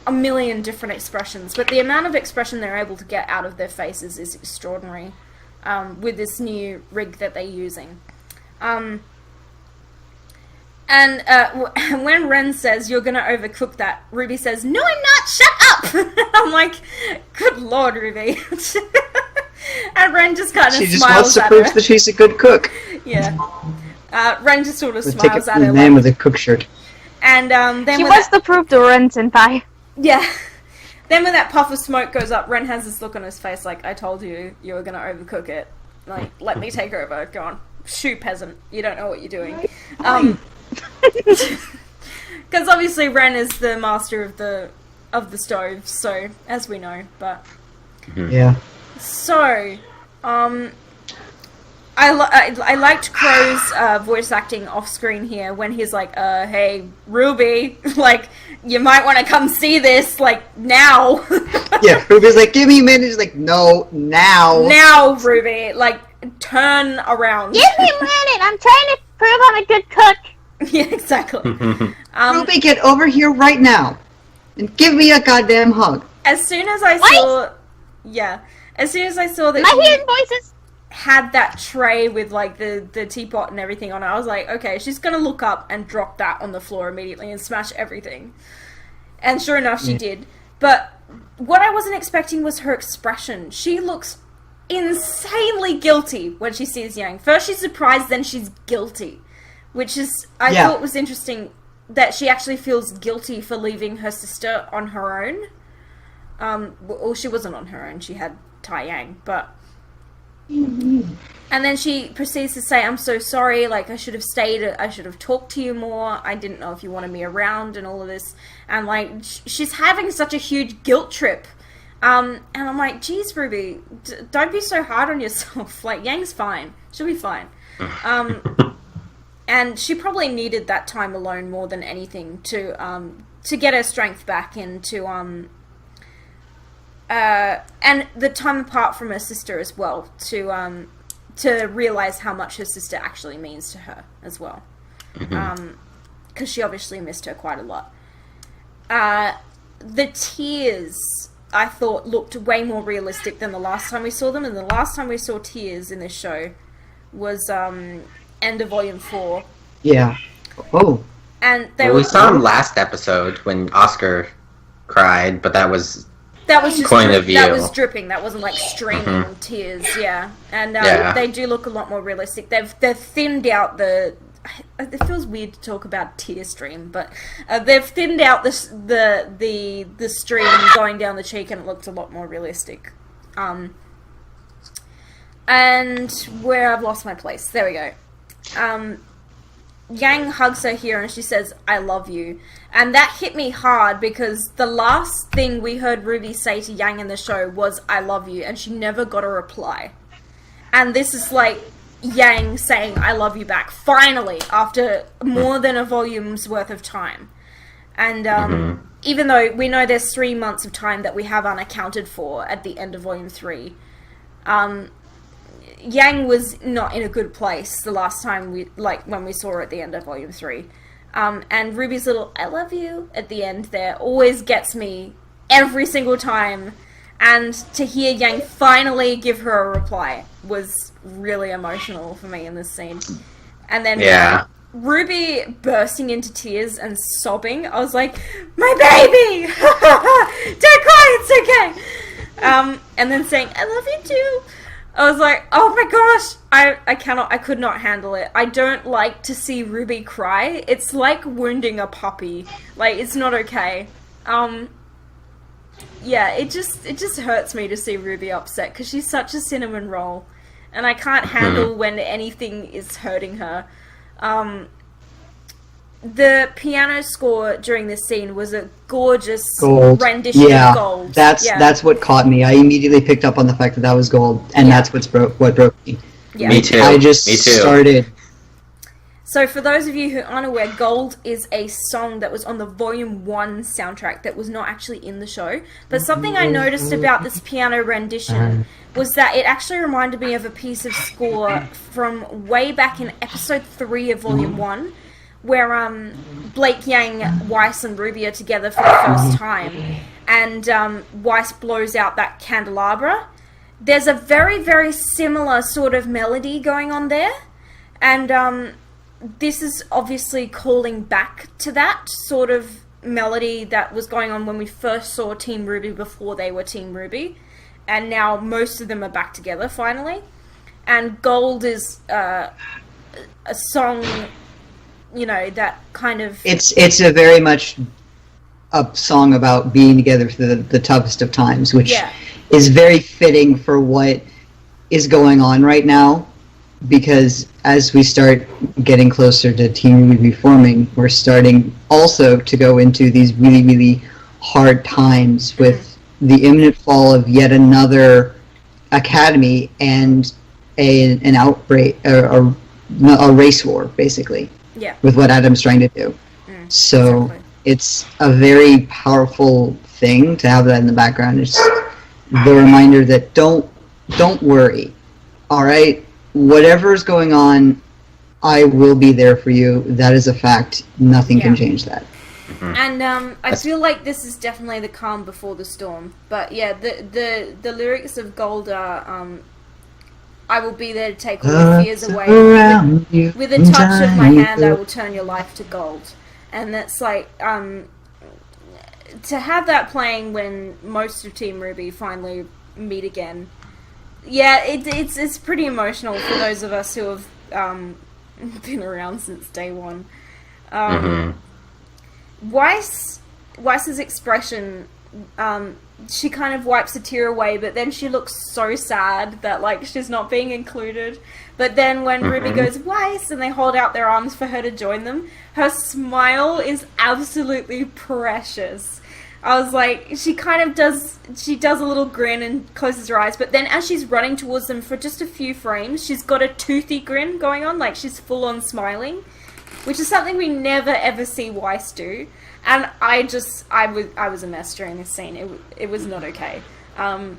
a million different expressions. But the amount of expression they're able to get out of their faces is extraordinary with this new rig that they're using. And when Ren says, you're gonna overcook that, RWBY says, no I'm not, shut up! I'm like, good lord, RWBY. And Ren just kind of smiles at her. She just wants to prove that she's a good cook. Yeah. Ren just sort of We'll smiles at her. The name of the cook shirt. And then she wants to prove to Ren senpai. Yeah. Then when that puff of smoke goes up, Ren has this look on his face like, I told you you were gonna overcook it. Like, let me take over. Go on. Shoo, peasant. You don't know what you're doing. Because obviously Ren is the master of the stove, so, as we know, but... Yeah. So, I liked Crow's voice acting off screen here when he's like, hey, RWBY, like, you might want to come see this, like, now. Yeah, RWBY's like, give me a minute. He's like, no, now. Now, RWBY, like, turn around. Give me a minute, I'm trying to Prove I'm a good cook. Yeah, exactly. Ruby, get over here right now and give me a goddamn hug. As soon as I saw... Yeah. As soon as I saw that Am I hearing voices? had that tray with like the teapot and everything on it, I was like, okay, she's gonna look up and drop that on the floor immediately and smash everything. And sure enough, she did. But what I wasn't expecting was her expression. She looks insanely guilty when she sees Yang. First she's surprised, then she's guilty. Which is, I thought was interesting, that she actually feels guilty for leaving her sister on her own. Well, she wasn't on her own, she had Tai Yang, but... And then she proceeds to say, I'm so sorry, like, I should have stayed, I should have talked to you more, I didn't know if you wanted me around, and all of this. And, like, she's having such a huge guilt trip. And I'm like, geez, Ruby, don't be so hard on yourself. Like, Yang's fine. She'll be fine. And she probably needed that time alone more than anything to get her strength back into, and the time apart from her sister as well, to realize how much her sister actually means to her as well. Because she obviously missed her quite a lot. The tears, I thought, looked way more realistic than the last time we saw them, and the last time we saw tears in this show was, end of Volume 4. Yeah. Oh. And we saw him last episode when Oscar cried, but that was just point of view. That was dripping. That wasn't like streaming tears. Yeah, and they do look a lot more realistic. They've thinned out the. It feels weird to talk about tear stream, but they've thinned out the stream going down the cheek, and it looks a lot more realistic. And where I've lost my place. There we go. Yang hugs her here and she says, I love you. And that hit me hard because the last thing we heard Ruby say to Yang in the show was, I love you, and she never got a reply. And this is like Yang saying, I love you back, finally, after more than a volume's worth of time. And even though we know there's 3 months of time that we have unaccounted for at the end of Volume 3, Yang was not in a good place the last time when we saw her at the end of Volume 3. And Ruby's little I love you at the end there always gets me every single time. And to hear Yang finally give her a reply was really emotional for me in this scene. And then Ruby bursting into tears and sobbing. I was like, my baby! Don't cry, it's okay! And then saying, I love you too! I was like, oh my gosh, I could not handle it. I don't like to see Ruby cry. It's like wounding a puppy. Like, it's not okay. Yeah, it just hurts me to see Ruby upset, because she's such a cinnamon roll. And I can't handle when anything is hurting her. The piano score during this scene was a gorgeous rendition of Gold. That's what caught me. I immediately picked up on the fact that was Gold, and that's what broke me. Yeah. Me too. I just started. So for those of you who aren't aware, Gold is a song that was on the Volume 1 soundtrack that was not actually in the show. But something I noticed about this piano rendition was that it actually reminded me of a piece of score from way back in Episode 3 of Volume 1, where Blake, Yang, Weiss, and Ruby are together for the first time, and Weiss blows out that candelabra. There's a very, very similar sort of melody going on there, and this is obviously calling back to that sort of melody that was going on when we first saw Team RWBY before they were Team RWBY, and now most of them are back together finally. And Gold is a song, you know, that kind of... It's a very much a song about being together through the toughest of times, which is very fitting for what is going on right now, because as we start getting closer to Team RWBY forming, we're starting also to go into these really, really hard times with the imminent fall of yet another academy and an outbreak, a race war, basically. Yeah. With what Adam's trying to do. So exactly. It's a very powerful thing to have that in the background. It's the reminder that don't worry. All right, whatever's going on, I will be there for you. That is a fact. Nothing can change that. And I feel like this is definitely the calm before the storm. But yeah, the lyrics of Gold are I will be there to take all your fears away. With a touch of my hand, I will turn your life to gold. And that's like to have that playing when most of Team RWBY finally meet again. Yeah, it's pretty emotional for those of us who have been around since day one. Weiss's expression, she kind of wipes a tear away, but then she looks so sad that, like, she's not being included. But then when RWBY goes, Weiss, and they hold out their arms for her to join them, her smile is absolutely precious. I was like, she does a little grin and closes her eyes, but then as she's running towards them for just a few frames, she's got a toothy grin going on, like she's full on smiling, which is something we never ever see Weiss do. And I was a mess during this scene. It was not okay. And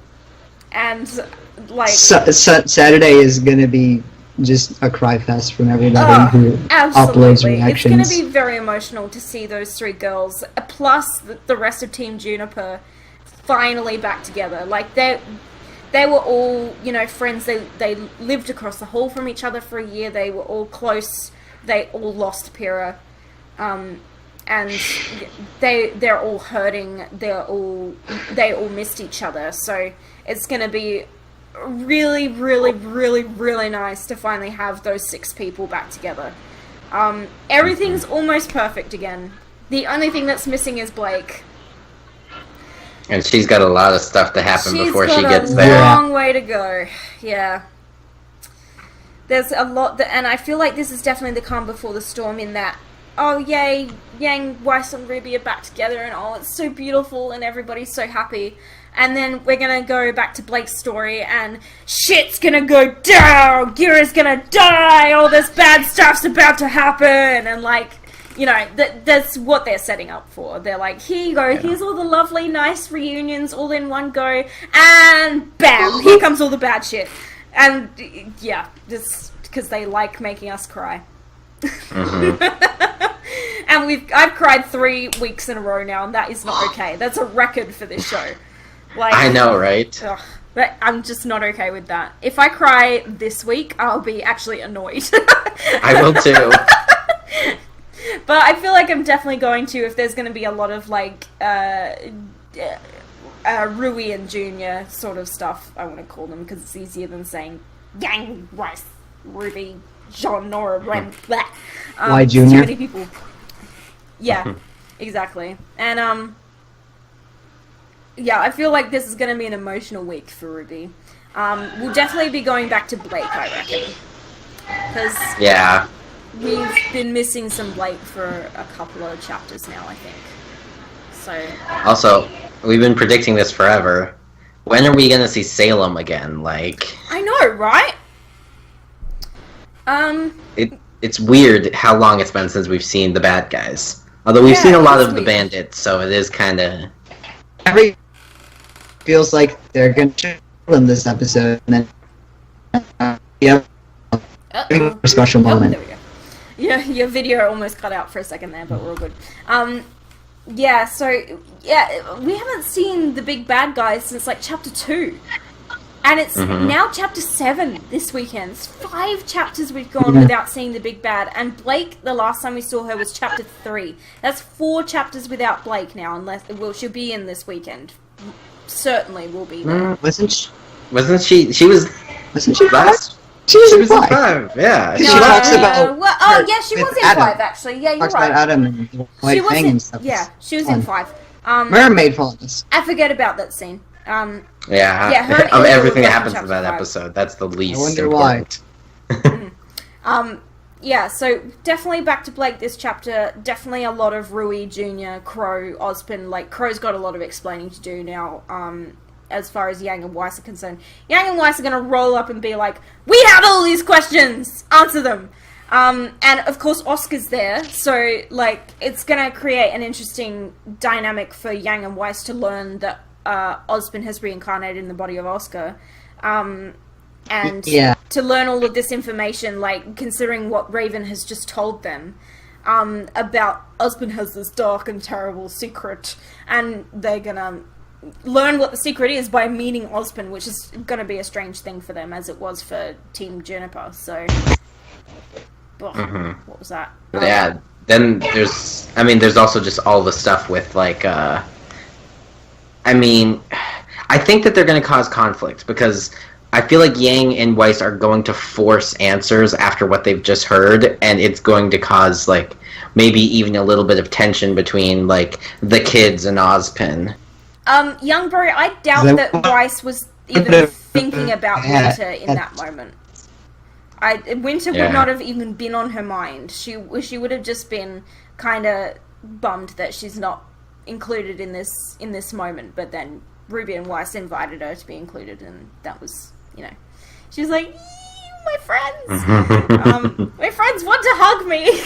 like Saturday is gonna be just a cry fest from everybody who uploads reactions. It's going to be very emotional to see those three girls, plus the rest of Team Juniper, finally back together. Like, they were all, you know, friends. They lived across the hall from each other for a year. They were all close. They all lost Pyrrha. And they're all hurting. They all missed each other. So it's going to be really, really, really, really nice to finally have those 6 people back together. Everything's almost perfect again. The only thing that's missing is Blake. And she's got a lot of stuff to happen before she gets there. She's got a long way to go. Yeah. There's a lot, and I feel like this is definitely the calm before the storm in that, oh yay, Yang, Weiss and RWBY are back together and oh, it's so beautiful and everybody's so happy. And then we're gonna go back to Blake's story and shit's gonna go down, Gira's gonna die, all this bad stuff's about to happen, and like, you know, that's what they're setting up for. They're like, here you go, here's all the lovely, nice reunions all in one go, and bam, here comes all the bad shit. And yeah, just because they like making us cry. And I've cried 3 weeks in a row now, and that is not okay. That's a record for this show. Like, I know, right? Ugh, but I'm just not okay with that. If I cry this week, I'll be actually annoyed. I will too. But I feel like I'm definitely going to, if there's going to be a lot of, like, RWBY and Junior sort of stuff, I want to call them, because it's easier than saying Yang, Weiss, RWBY, Jean, Nora, Ren, blah. Why Junior? Too many people. Yeah, exactly. And, yeah, I feel like this is going to be an emotional week for RWBY. We'll definitely be going back to Blake, I reckon. Because we've been missing some Blake for a couple of chapters now, I think. So. Also, we've been predicting this forever. When are we going to see Salem again? Like, I know, right? It's weird how long it's been since we've seen the bad guys. Although we've seen a lot of the bandits, so it is kind of. Every feels like they're going to kill in this episode, and then a special moment. There we go. Yeah, your video almost cut out for a second there, but we're all good. Yeah, so we haven't seen the big bad guys since like chapter 2. And it's now chapter 7 this weekend. It's 5 chapters we've gone without seeing the big bad. And Blake, the last time we saw her was chapter 3. That's 4 chapters without Blake now, unless, well, she'll be in this weekend. Certainly will be there. Wasn't she last? She was in 5. Yeah. She talks about. Well, yeah, she was in Adam. 5 actually. Yeah, you're Talks right. about Adam and the White Fang and stuff. Yeah, she was in 5. Mermaid Falls. I forget about that scene. Her and of everything Eel that happens were in that chapter 5. episode, that's the least I wonder important. Yeah, so definitely back to Blake this chapter. Definitely a lot of RWBY, Junior, Crow, Ozpin. Like, Crow's got a lot of explaining to do now, as far as Yang and Weiss are concerned. Yang and Weiss are going to roll up and be like, we have all these questions! Answer them! And, of course, Oscar's there, so, like, it's going to create an interesting dynamic for Yang and Weiss to learn that Ozpin has reincarnated in the body of Oscar. And Yeah. to learn all of this information, like, considering what Raven has just told them, about Osmond has this dark and terrible secret, and they're gonna learn what the secret is by meeting Osmond, which is gonna be a strange thing for them, as it was for Team Juniper, so... Ugh, what was that? Yeah, then there's also just all the stuff with, like, I think that they're gonna cause conflict, because I feel like Yang and Weiss are going to force answers after what they've just heard, and it's going to cause, like, maybe even a little bit of tension between, like, the kids and Ozpin. Young Bro, I doubt that Weiss was even thinking about Winter in that moment. Winter would not have even been on her mind. She would have just been kind of bummed that she's not included in this moment, but then Ruby and Weiss invited her to be included, and that was, she was like, my friends! My friends want to hug me!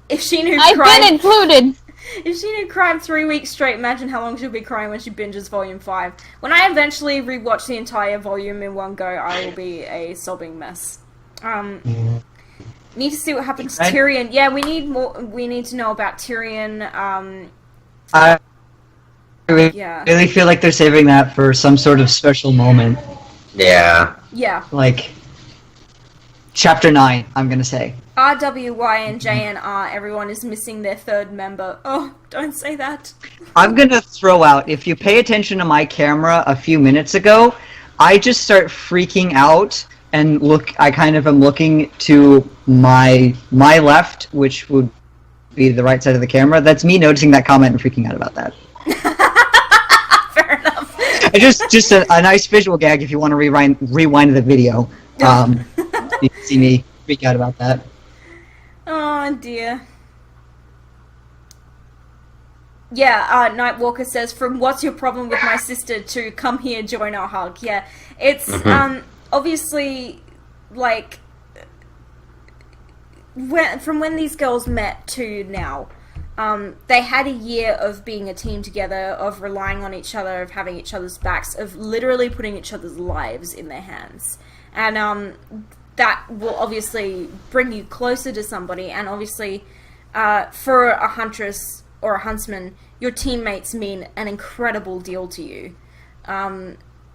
If SheNoob I've been included! If SheNoob cried 3 weeks straight, imagine how long she'll be crying when she binges Volume 5. When I eventually rewatch the entire volume in one go, I will be a sobbing mess. Need to see what happens to Tyrion. Yeah, we need more. We need to know about Tyrion. I really feel like they're saving that for some sort of special moment. Yeah. Yeah. Like, Chapter 9, I'm gonna say. RWY and JNR, everyone is missing their third member. Oh, don't say that. I'm gonna throw out, if you pay attention to my camera a few minutes ago, I just start freaking out and I kind of am looking to my left, which would be the right side of the camera. That's me noticing that comment and freaking out about that. Fair enough. Just a nice visual gag if you want to rewind the video. You can see me freak out about that. Oh dear. Yeah, Nightwalker says, from what's your problem with my sister to come here, join our hug. Yeah, it's, obviously, like, from when these girls met to now, they had a year of being a team together, of relying on each other, of having each other's backs, of literally putting each other's lives in their hands. And, that will obviously bring you closer to somebody, and obviously, for a huntress or a huntsman, your teammates mean an incredible deal to you.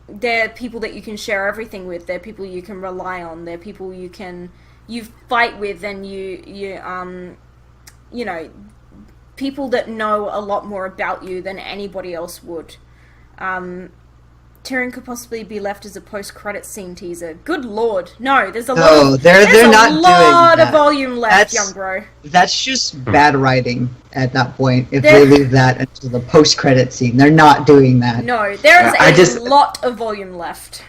They're people that you can share everything with. They're people you can rely on. They're people you fight with, and people that know a lot more about you than anybody else would. Tyrion could possibly be left as a post-credit scene teaser. Good lord. No, there's a lot of volume left, young bro. That's just bad writing at that point, if they leave that until the post-credit scene. They're not doing that. No, there is a lot of volume left.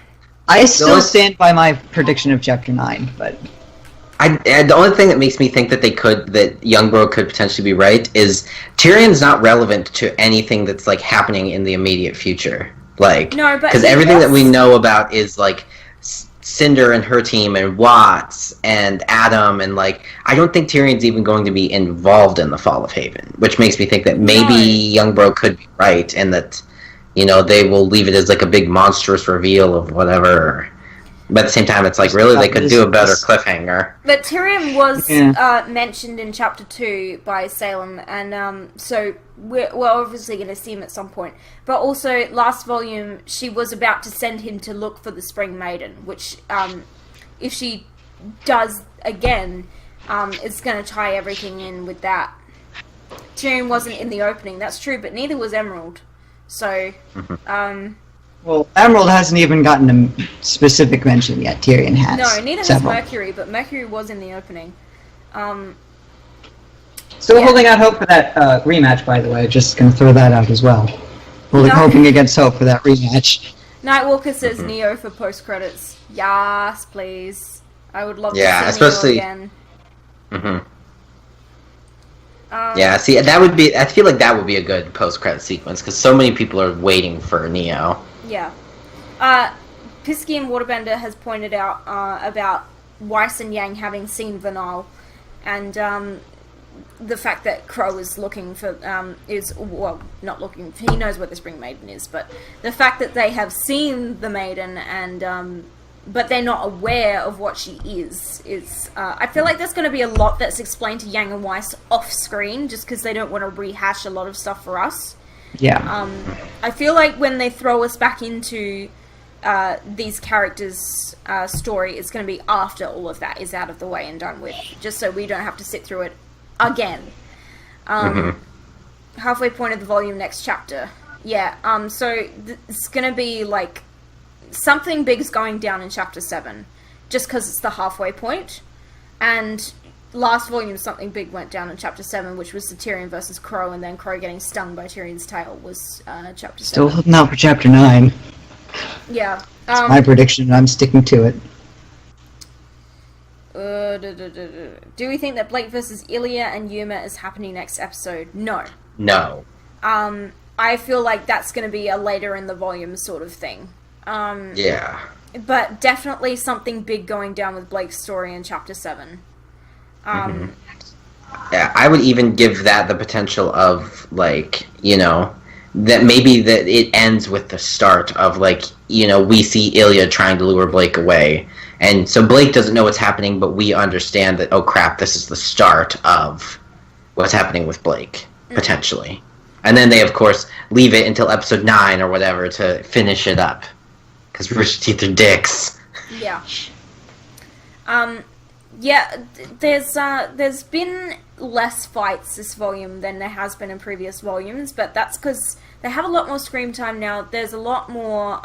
I still stand by my prediction of Chapter 9, but... the only thing that makes me think that that Youngbro could potentially be right is Tyrion's not relevant to anything that's, like, happening in the immediate future. Like, no, because everything that we know about is, like, Cinder and her team and Watts and Adam, and, like, I don't think Tyrion's even going to be involved in the Fall of Haven, which makes me think that maybe Youngbro could be right, and that, they will leave it as, like, a big monstrous reveal of whatever. But at the same time, it's like, really, they could do a better cliffhanger. But Tyrion was mentioned in Chapter 2 by Salem, and so we're obviously going to see him at some point. But also, last volume, she was about to send him to look for the Spring Maiden, which, if she does again, it's going to tie everything in with that. Tyrion wasn't in the opening, that's true, but neither was Emerald. So, Well, Emerald hasn't even gotten a specific mention yet. Tyrion has. No, neither has Mercury, but Mercury was in the opening. Still holding out hope for that rematch, by the way. Just gonna throw that out as well. Hoping against hope for that rematch. Nightwalker says Neo for post-credits. Yes, please. I would love to see especially Neo again. Yeah, see, that would be. I feel like that would be a good post-credit sequence because so many people are waiting for Neo. Yeah. Pisky and Waterbender has pointed out about Weiss and Yang having seen Vanal, and the fact that Crow is looking for, not looking, he knows what the Spring Maiden is, but the fact that they have seen the Maiden and, but they're not aware of what she is, I feel like there's going to be a lot that's explained to Yang and Weiss off-screen, just because they don't want to rehash a lot of stuff for us. Yeah. I feel like when they throw us back into these characters' story, it's going to be after all of that is out of the way and done with, just so we don't have to sit through it again. Halfway point of the volume, next chapter. Yeah, so it's going to be like something big's going down in chapter 7, just because it's the halfway point. And last volume, something big went down in chapter 7, which was the Tyrion versus Crow, and then Crow getting stung by Tyrion's tail was chapter 7. Still holding out for chapter 9. Yeah. It's my prediction, and I'm sticking to it. Do we think that Blake versus Ilya and Yuma is happening next episode? No. No. I feel like that's going to be a later in the volume sort of thing. Yeah. But definitely something big going down with Blake's story in chapter 7. Yeah, I would even give that the potential of, like, you know, that maybe that it ends with the start of, like, you know, we see Ilya trying to lure Blake away. And so Blake doesn't know what's happening, but we understand that, oh crap, this is the start of what's happening with Blake, potentially. And then they, of course, leave it until episode 9 or whatever to finish it up. Because Rooster Teeth are dicks. Yeah. Yeah, there's been less fights this volume than there has been in previous volumes, but that's because they have a lot more screen time now. There's a lot more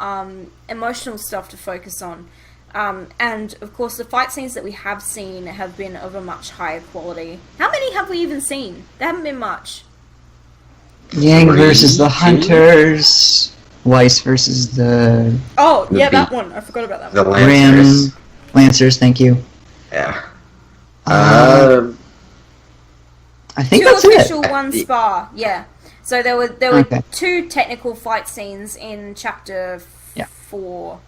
emotional stuff to focus on. And, of course, the fight scenes that we have seen have been of a much higher quality. How many have we even seen? There haven't been much. Yang versus the Hunters. Weiss versus the... Oh, yeah, that one. I forgot about that The one. Lancers. Lancers, thank you. Yeah. I think that's it. 2 official, 1 spar, yeah. So there were Okay. 2 technical fight scenes in chapter 4,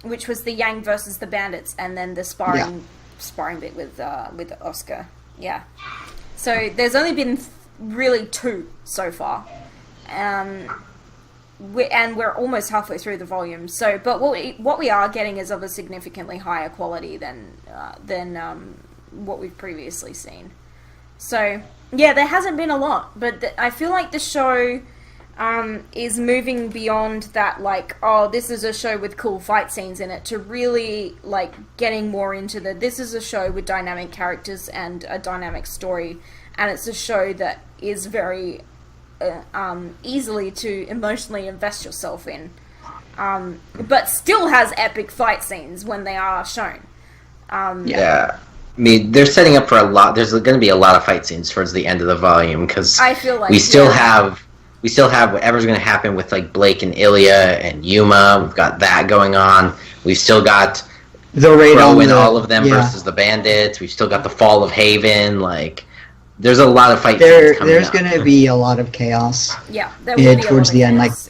which was the Yang versus the Bandits, and then the sparring bit with Oscar. Yeah. So there's only been really 2 so far, and we're almost halfway through the volume. So, but what we are getting is of a significantly higher quality than what we've previously seen. So, yeah, there hasn't been a lot, but I feel like the show is moving beyond that, like, oh, this is a show with cool fight scenes in it, to really, like, getting more into this is a show with dynamic characters and a dynamic story, and it's a show that is very easily to emotionally invest yourself in, but still has epic fight scenes when they are shown. Yeah. I mean, they're setting up for a lot. There's going to be a lot of fight scenes towards the end of the volume, because I feel like we still have whatever's going to happen with, like, Blake and Ilya and Yuma. We've got that going on. We've still got The raid Crow on and the- all of them yeah. versus the Bandits. We've still got the fall of Haven. Like, there's a lot of fight scenes coming There's up. going to be a lot of chaos Yeah, there will be a towards lot of the end, like chaos,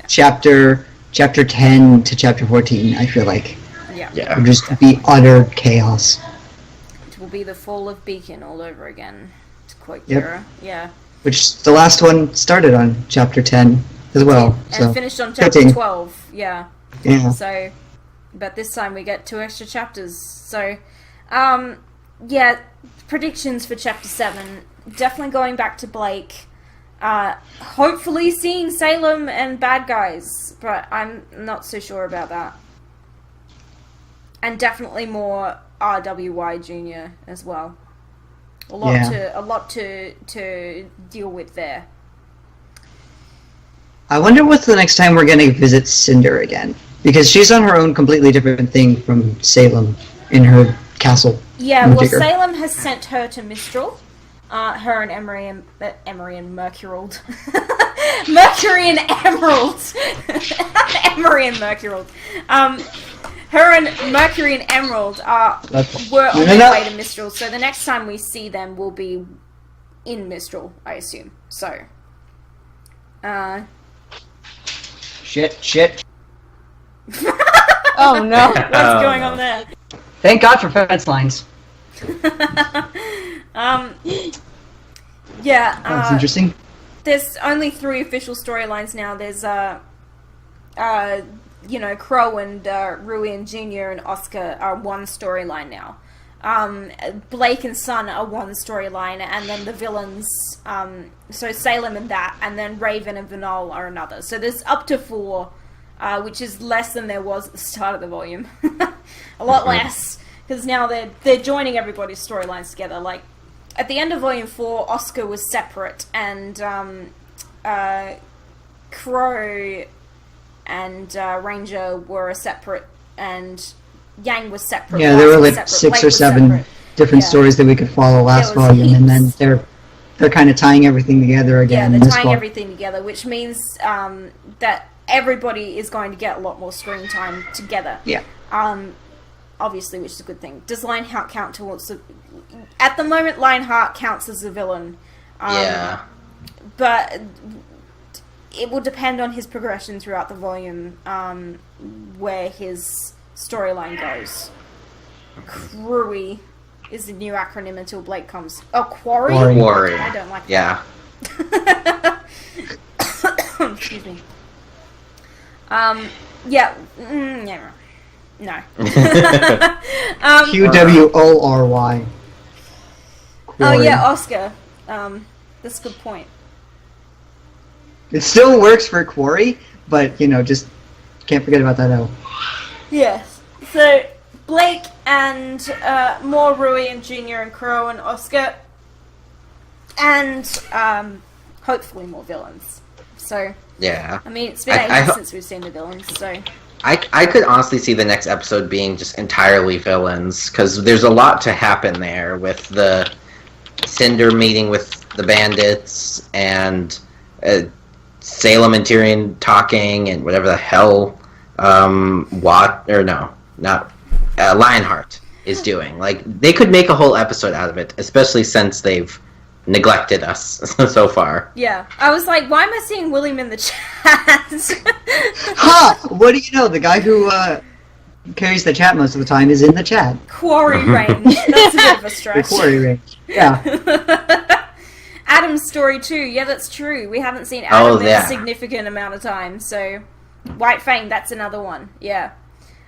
chapter 10 to chapter 14. I feel like Yeah. will just be utter chaos. It will be the fall of Beacon all over again, to quote Yep. Kira. Yeah. Which the last one started on chapter 10 as well. And So finished on chapter 13. 12, yeah. Yeah. So, but this time we get 2 extra chapters. So, yeah, predictions for chapter 7. Definitely going back to Blake. Hopefully seeing Salem and bad guys, but I'm not so sure about that. And definitely more RWY Jr. as well. A lot to deal with there. I wonder what's the next time we're going to visit Cinder again. Because she's on her own completely different thing from Salem in her castle. Yeah, No well, digger. Salem has sent her to Mistral. Her and Emery and Mercurald. Mercury and Emerald. Emery and Mercurald. Her and Mercury and Emerald were on their way to Mistral, so the next time we see them will be in Mistral, I assume. So, Shit. Oh no. what's going on there? Thank God for fence lines. Yeah. That's interesting. There's only 3 official storylines now. There's Crow and Rui and Junior and Oscar are one storyline now. Blake and Sun are one storyline, and then the villains, so Salem and that, and then Raven and Vinal are another. So there's up to 4, which is less than there was at the start of the volume. A lot less, because now they're joining everybody's storylines together. Like, at the end of volume 4, Oscar was separate, and Crow and Ranger were separate, and Yang was separate. Yeah, there were like 6 or 7 different stories that we could follow last volume, heaps. and then they're kind of tying everything together again. Yeah, they're tying everything together, which means that everybody is going to get a lot more screen time together. Yeah. Obviously, which is a good thing. Does Lionheart count towards the... At the moment, Lionheart counts as a villain. Yeah. But it will depend on his progression throughout the volume, where his storyline goes. Crewy is the new acronym until Blake comes. Oh, Quarry? Quarry. I don't like that. Excuse me. Yeah. No. QWORY. Oh yeah, Oscar. That's a good point. It still works for Quarry, but just can't forget about that O. Yes. So Blake and more Rui and Junior and Crow and Oscar, and hopefully more villains. So yeah, I mean, it's been ages since we've seen the villains, so. I could honestly see the next episode being just entirely villains, because there's a lot to happen there with the Cinder meeting with the bandits, and Salem and Tyrion talking, and whatever the hell Lionheart is doing. Like, they could make a whole episode out of it, especially since they've neglected us so far. Yeah. I was like, why am I seeing William in the chat? What do you know? The guy who carries the chat most of the time is in the chat. Quarry range. That's a bit of a stretch. The Quarry range. Yeah. Adam's story too. Yeah, that's true. We haven't seen Adam in a significant amount of time, so White Fang, that's another one. Yeah.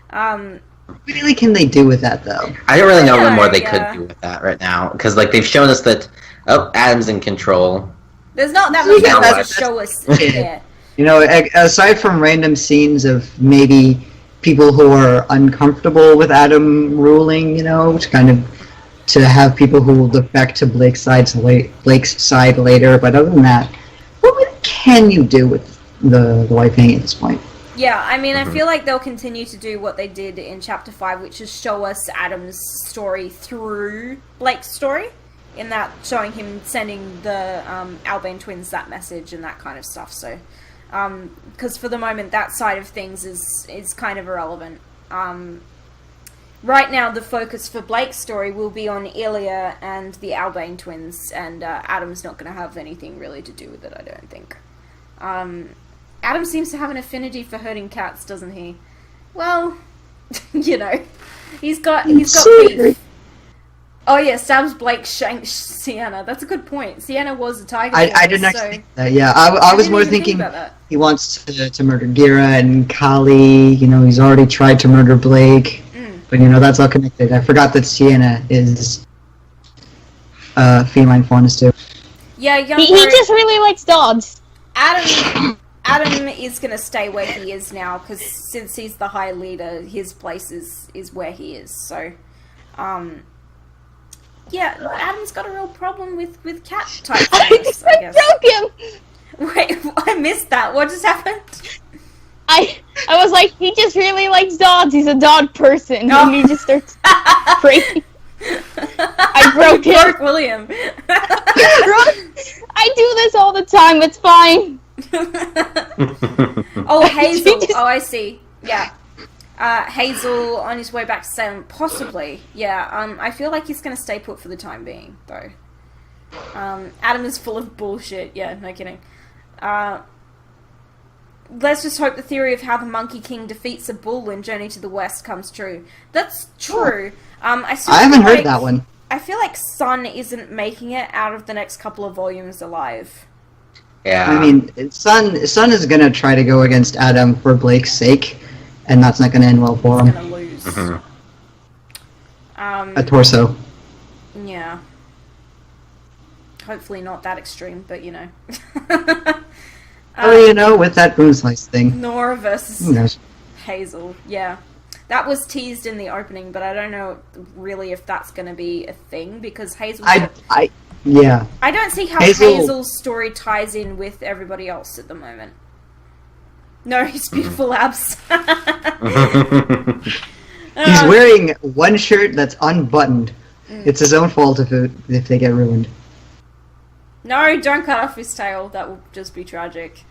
What really can they do with that, though? I don't really know what more they could do with that right now, because like they've shown us that Adam's in control. There's not that much more to show us there. Aside from random scenes of maybe people who are uncomfortable with Adam ruling, to have people who will look back to Blake's side later. But other than that, what really can you do with the White Fang at this point? Yeah, I mean, I feel like they'll continue to do what they did in Chapter 5, which is show us Adam's story through Blake's story, in that showing him sending the Albane twins that message and that kind of stuff, so... because for the moment, that side of things is kind of irrelevant. Right now, the focus for Blake's story will be on Ilya and the Albane twins, and Adam's not going to have anything really to do with it, I don't think. Adam seems to have an affinity for herding cats, doesn't he? Well, he's got beef. Oh yeah, stabs Blake, shanks Sienna. That's a good point. Sienna was a tiger. I didn't actually think that. Yeah, I was more thinking he wants to murder Gira and Kali. He's already tried to murder Blake, but that's all connected. I forgot that Sienna is feline faunus too. Yeah, he just really likes dogs. Adam is going to stay where he is now, because since he's the High Leader, his place is where he is, so... yeah, Adam's got a real problem with cat-type things, I guess. I broke him! Wait, I missed that. What just happened? I was like, he just really likes dogs. He's a dog person. No. And he just starts breaking. I broke him. Broke William. I do this all the time. It's fine. Oh, Hazel. Oh, I see. Yeah. Hazel on his way back to Salem. Possibly. Yeah. I feel like he's going to stay put for the time being, though. Adam is full of bullshit. Yeah, no kidding. Let's just hope the theory of how the Monkey King defeats a bull in Journey to the West comes true. That's true. I haven't heard that one. I feel like Sun isn't making it out of the next couple of volumes alive. Yeah. I mean, Sun is gonna try to go against Adam for Blake's sake, and that's not gonna end well for him. He's gonna lose. Mhm. A torso. Yeah. Hopefully not that extreme, but you know. Oh, you know, with that boom slice thing. Nora Who versus knows? Hazel, yeah. That was teased in the opening, but I don't know really if that's going to be a thing, because Hazel... Yeah. I don't see how Hazel- Hazel's story ties in with everybody else at the moment. No, his beautiful abs. He's wearing one shirt that's unbuttoned. It's his own fault if they get ruined. No, don't cut off his tail. That will just be tragic.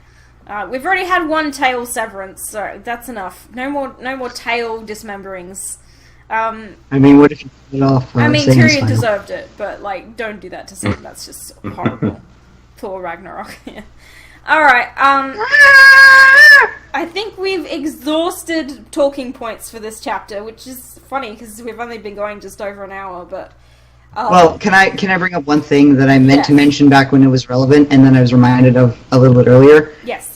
We've already had one tail severance, so that's enough. No more tail dismemberings. I mean, what if you cut it off? I mean, Sagan's Tyrion final? deserved it, but like, don't do that to Satan. That's just horrible. Poor Ragnarok. Yeah. All right. I think we've exhausted talking points for this chapter, which is funny because we've only been going just over an hour. But well, can I bring up one thing that I meant to Yes. mention back when it was relevant, and then I was reminded of a little bit earlier? yes.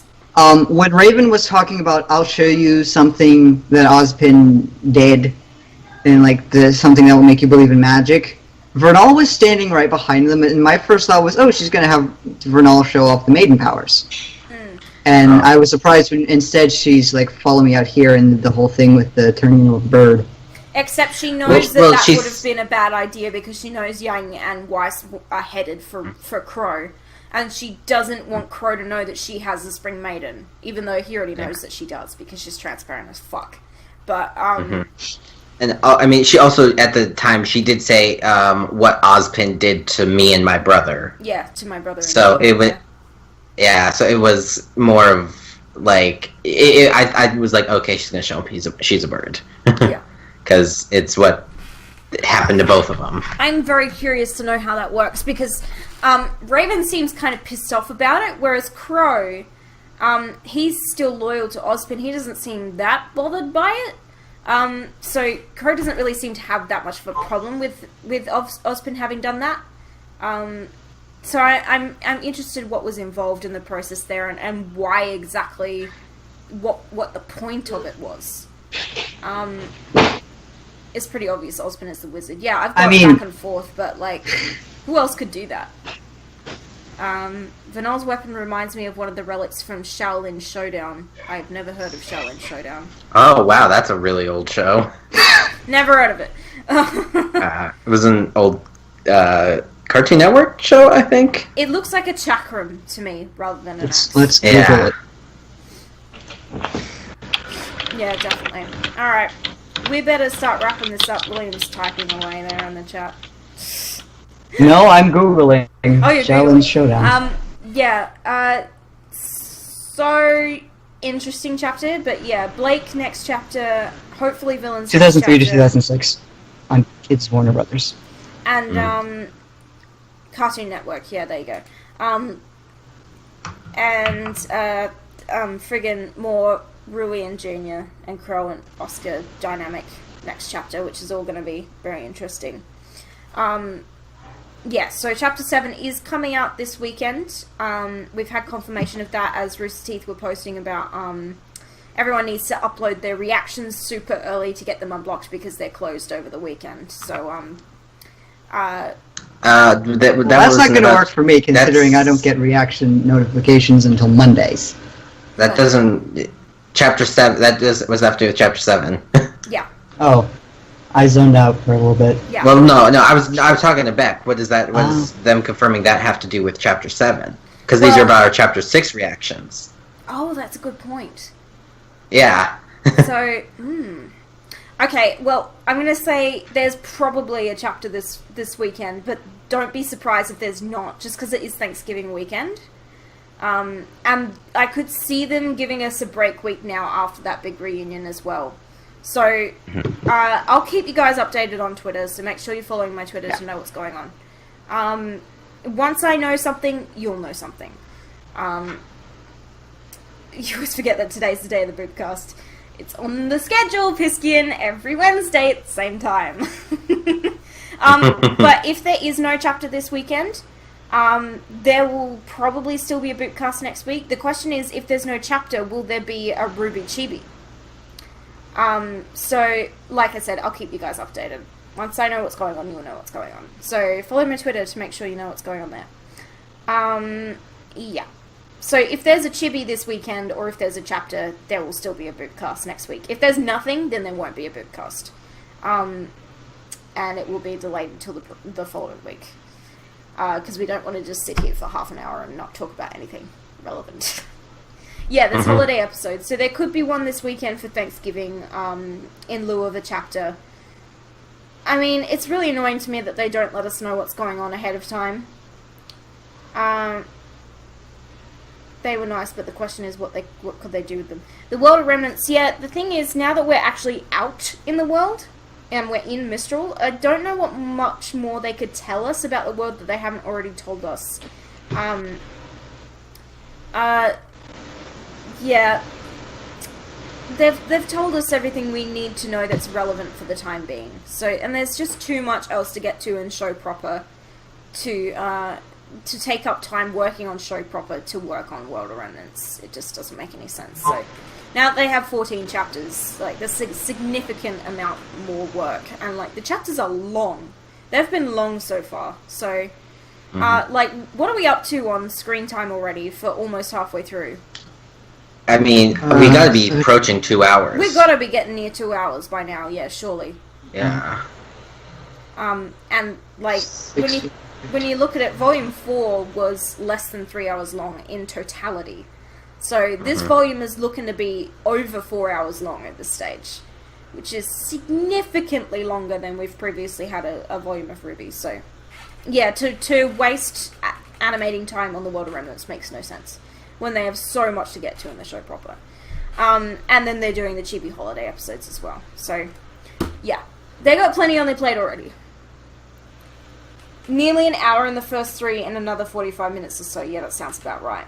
When Raven was talking about, I'll show you something that Ozpin did, and like something that will make you believe in magic. Vernal was standing right behind them, and my first thought was, oh, she's gonna have Vernal show off the maiden powers. And I was surprised when instead she's like, follow me out here, and the whole thing with the turning into a bird. Except she knows Well, that she's- would have been a bad idea because she knows Yang and Weiss are headed for Crow. And she doesn't want Crow to know that she has a Spring Maiden. Even though he already knows that she does because she's transparent as fuck. But, And I mean, she also at the time she did say what Ozpin did to me and my brother. yeah, to my brother. So it was, yeah. So it was more of like I was like, okay, she's gonna show him she's a bird. Yeah. Because it's what happened to both of them. I'm very curious to know how that works because Raven seems kind of pissed off about it, whereas Crow, he's still loyal to Ozpin. He doesn't seem that bothered by it. So Crow doesn't really seem to have that much of a problem with Ozpin having done that. So I'm interested what was involved in the process there and why exactly what the point of it was. It's pretty obvious Ozpin is the wizard. Yeah, I've gone back and forth, but like, who else could do that? Vernal's weapon reminds me of one of the relics from Shaolin Showdown. I've never heard of Shaolin Showdown. Oh wow, that's a really old show. Never heard of it. It was an old Cartoon Network show, I think. It looks like a chakram to me, rather than an axe. Let's Yeah. Google it. Yeah, definitely. Alright. We better start wrapping this up. William's typing away there in the chat. No, I'm Googling. Oh, you're Shaolin Googling. Showdown. So interesting chapter, but yeah, Blake next chapter, hopefully villains 2003 to next chapter, 2006 on Kids Warner Brothers. and Cartoon Network, yeah, there you go. And friggin' more Rui and Junior and Crow and Oscar dynamic next chapter, which is all going to be very interesting. Yeah, so Chapter 7 is coming out this weekend. We've had confirmation of that as Rooster Teeth were posting about everyone needs to upload their reactions super early to get them unblocked because they're closed over the weekend. So, That's not going to work for me, considering I don't get reaction notifications until Mondays. That doesn't... Chapter 7, was have to do with Chapter 7. yeah. Oh, I zoned out for a little bit. Yeah. Well, no, I was talking to Beck. What does them confirming that have to do with Chapter 7? Because these are about our Chapter 6 reactions. Oh, that's a good point. Yeah. So, okay, well, I'm going to say there's probably a chapter this weekend, but don't be surprised if there's not, just because it is Thanksgiving weekend. And I could see them giving us a break week now after that big reunion as well. So, I'll keep you guys updated on Twitter, so make sure you're following my Twitter to know what's going on. Once I know something, you'll know something. You always forget that today's the day of the Boopcast. It's on the schedule, Piskian, every Wednesday at the same time. But if there is no chapter this weekend, there will probably still be a Boopcast next week. The question is, if there's no chapter, will there be a RWBY Chibi? So, like I said, I'll keep you guys updated. Once I know what's going on, you'll know what's going on. So, follow my Twitter to make sure you know what's going on there. Yeah. So, if there's a chibi this weekend, or if there's a chapter, there will still be a Boopcast next week. If there's nothing, then there won't be a Boopcast. And it will be delayed until the following week. Because we don't want to just sit here for half an hour and not talk about anything relevant. Yeah, there's holiday episodes. So there could be one this weekend for Thanksgiving, in lieu of a chapter. I mean, it's really annoying to me that they don't let us know what's going on ahead of time. They were nice, but the question is what could they do with them. The World of Remnants, yeah, the thing is, now that we're actually out in the world, and we're in Mistral, I don't know what much more they could tell us about the world that they haven't already told us. Yeah. They've told us everything we need to know that's relevant for the time being. So, and there's just too much else to get to in show proper to take up time working on show proper to work on World of Remnants. It just doesn't make any sense. So, now that they have 14 chapters, like, there's a significant amount more work. And, like, the chapters are long. They've been long so far. So, like, what are we up to on screen time already for almost halfway through? I mean, we gotta be approaching 2 hours. We've gotta be getting near 2 hours by now, yeah, surely. Yeah. And, like, when you look at it, Volume 4 was less than 3 hours long in totality. So this volume is looking to be over 4 hours long at this stage, which is significantly longer than we've previously had a volume of RWBY. So, yeah, to waste animating time on the World of Remnants makes no sense when they have so much to get to in the show proper. And then they're doing the chibi holiday episodes as well. So, yeah, they got plenty on their plate already. Nearly an hour in the first 3 and another 45 minutes or so. Yeah, that sounds about right.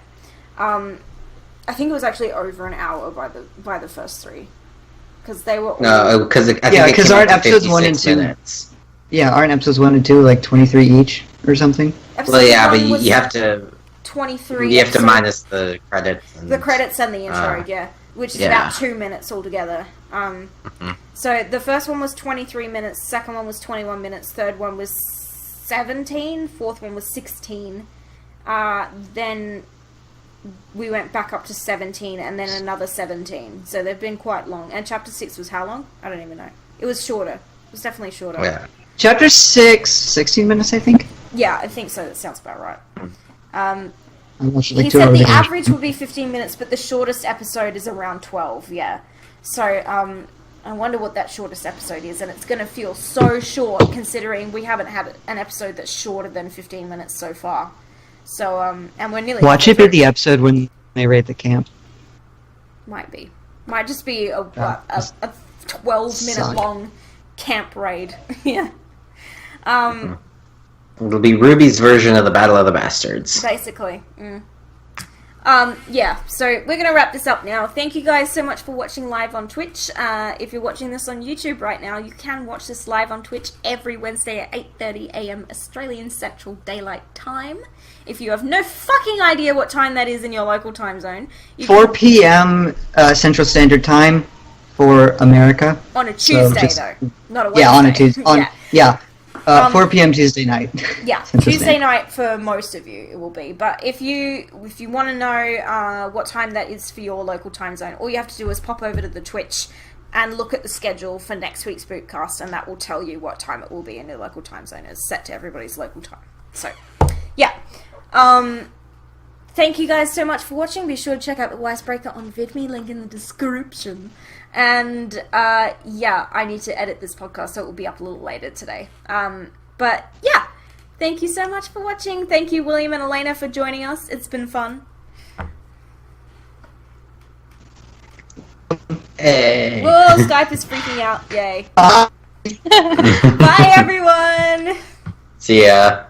I think it was actually over an hour by the first 3, because they were all... No, because aren't episodes 1 and 2 minutes. Yeah, aren't episodes 1 and 2 like 23 each or something? Well, yeah, but you have to 23. You have to minus the credits. The credits and the intro, yeah, which is about 2 minutes altogether. So the first one was 23 minutes, second one was 21 minutes, third one was 17, fourth one was 16. Then we went back up to 17, and then another 17. So they've been quite long. And Chapter 6 was how long? I don't even know. It was shorter. It was definitely shorter. Yeah. Chapter 6, 16 minutes, I think? Yeah, I think so. That sounds about right. He said the average would be 15 minutes, but the shortest episode is around 12, yeah. So, I wonder what that shortest episode is, and it's going to feel so short, considering we haven't had an episode that's shorter than 15 minutes so far. So, and we're nearly... Watch it be the episode when they raid the camp. Might be. Might just be a 12-minute long camp raid. Yeah. It'll be RWBY's version of the Battle of the Bastards. Basically. Yeah, so we're going to wrap this up now. Thank you guys so much for watching live on Twitch. If you're watching this on YouTube right now, you can watch this live on Twitch every Wednesday at 8:30 AM Australian Central Daylight Time. If you have no fucking idea what time that is in your local time zone... 4 p.m. Central Standard Time for America. On a Tuesday, though. Not a Wednesday. Yeah, on a Tuesday. Yeah. 4 p.m. Tuesday night. Yeah, Tuesday night for most of you it will be. But if you want to know what time that is for your local time zone, all you have to do is pop over to the Twitch and look at the schedule for next week's Boopcast, and that will tell you what time it will be in your local time zone. It's set to everybody's local time. So, yeah. Thank you guys so much for watching. Be sure to check out the Weissbreaker on Vidme, link in the description. And, yeah, I need to edit this podcast, so it will be up a little later today. But, yeah, thank you so much for watching. Thank you, William and Elena, for joining us. It's been fun. Hey. Whoa, Skype is freaking out. Yay. Bye, everyone. See ya.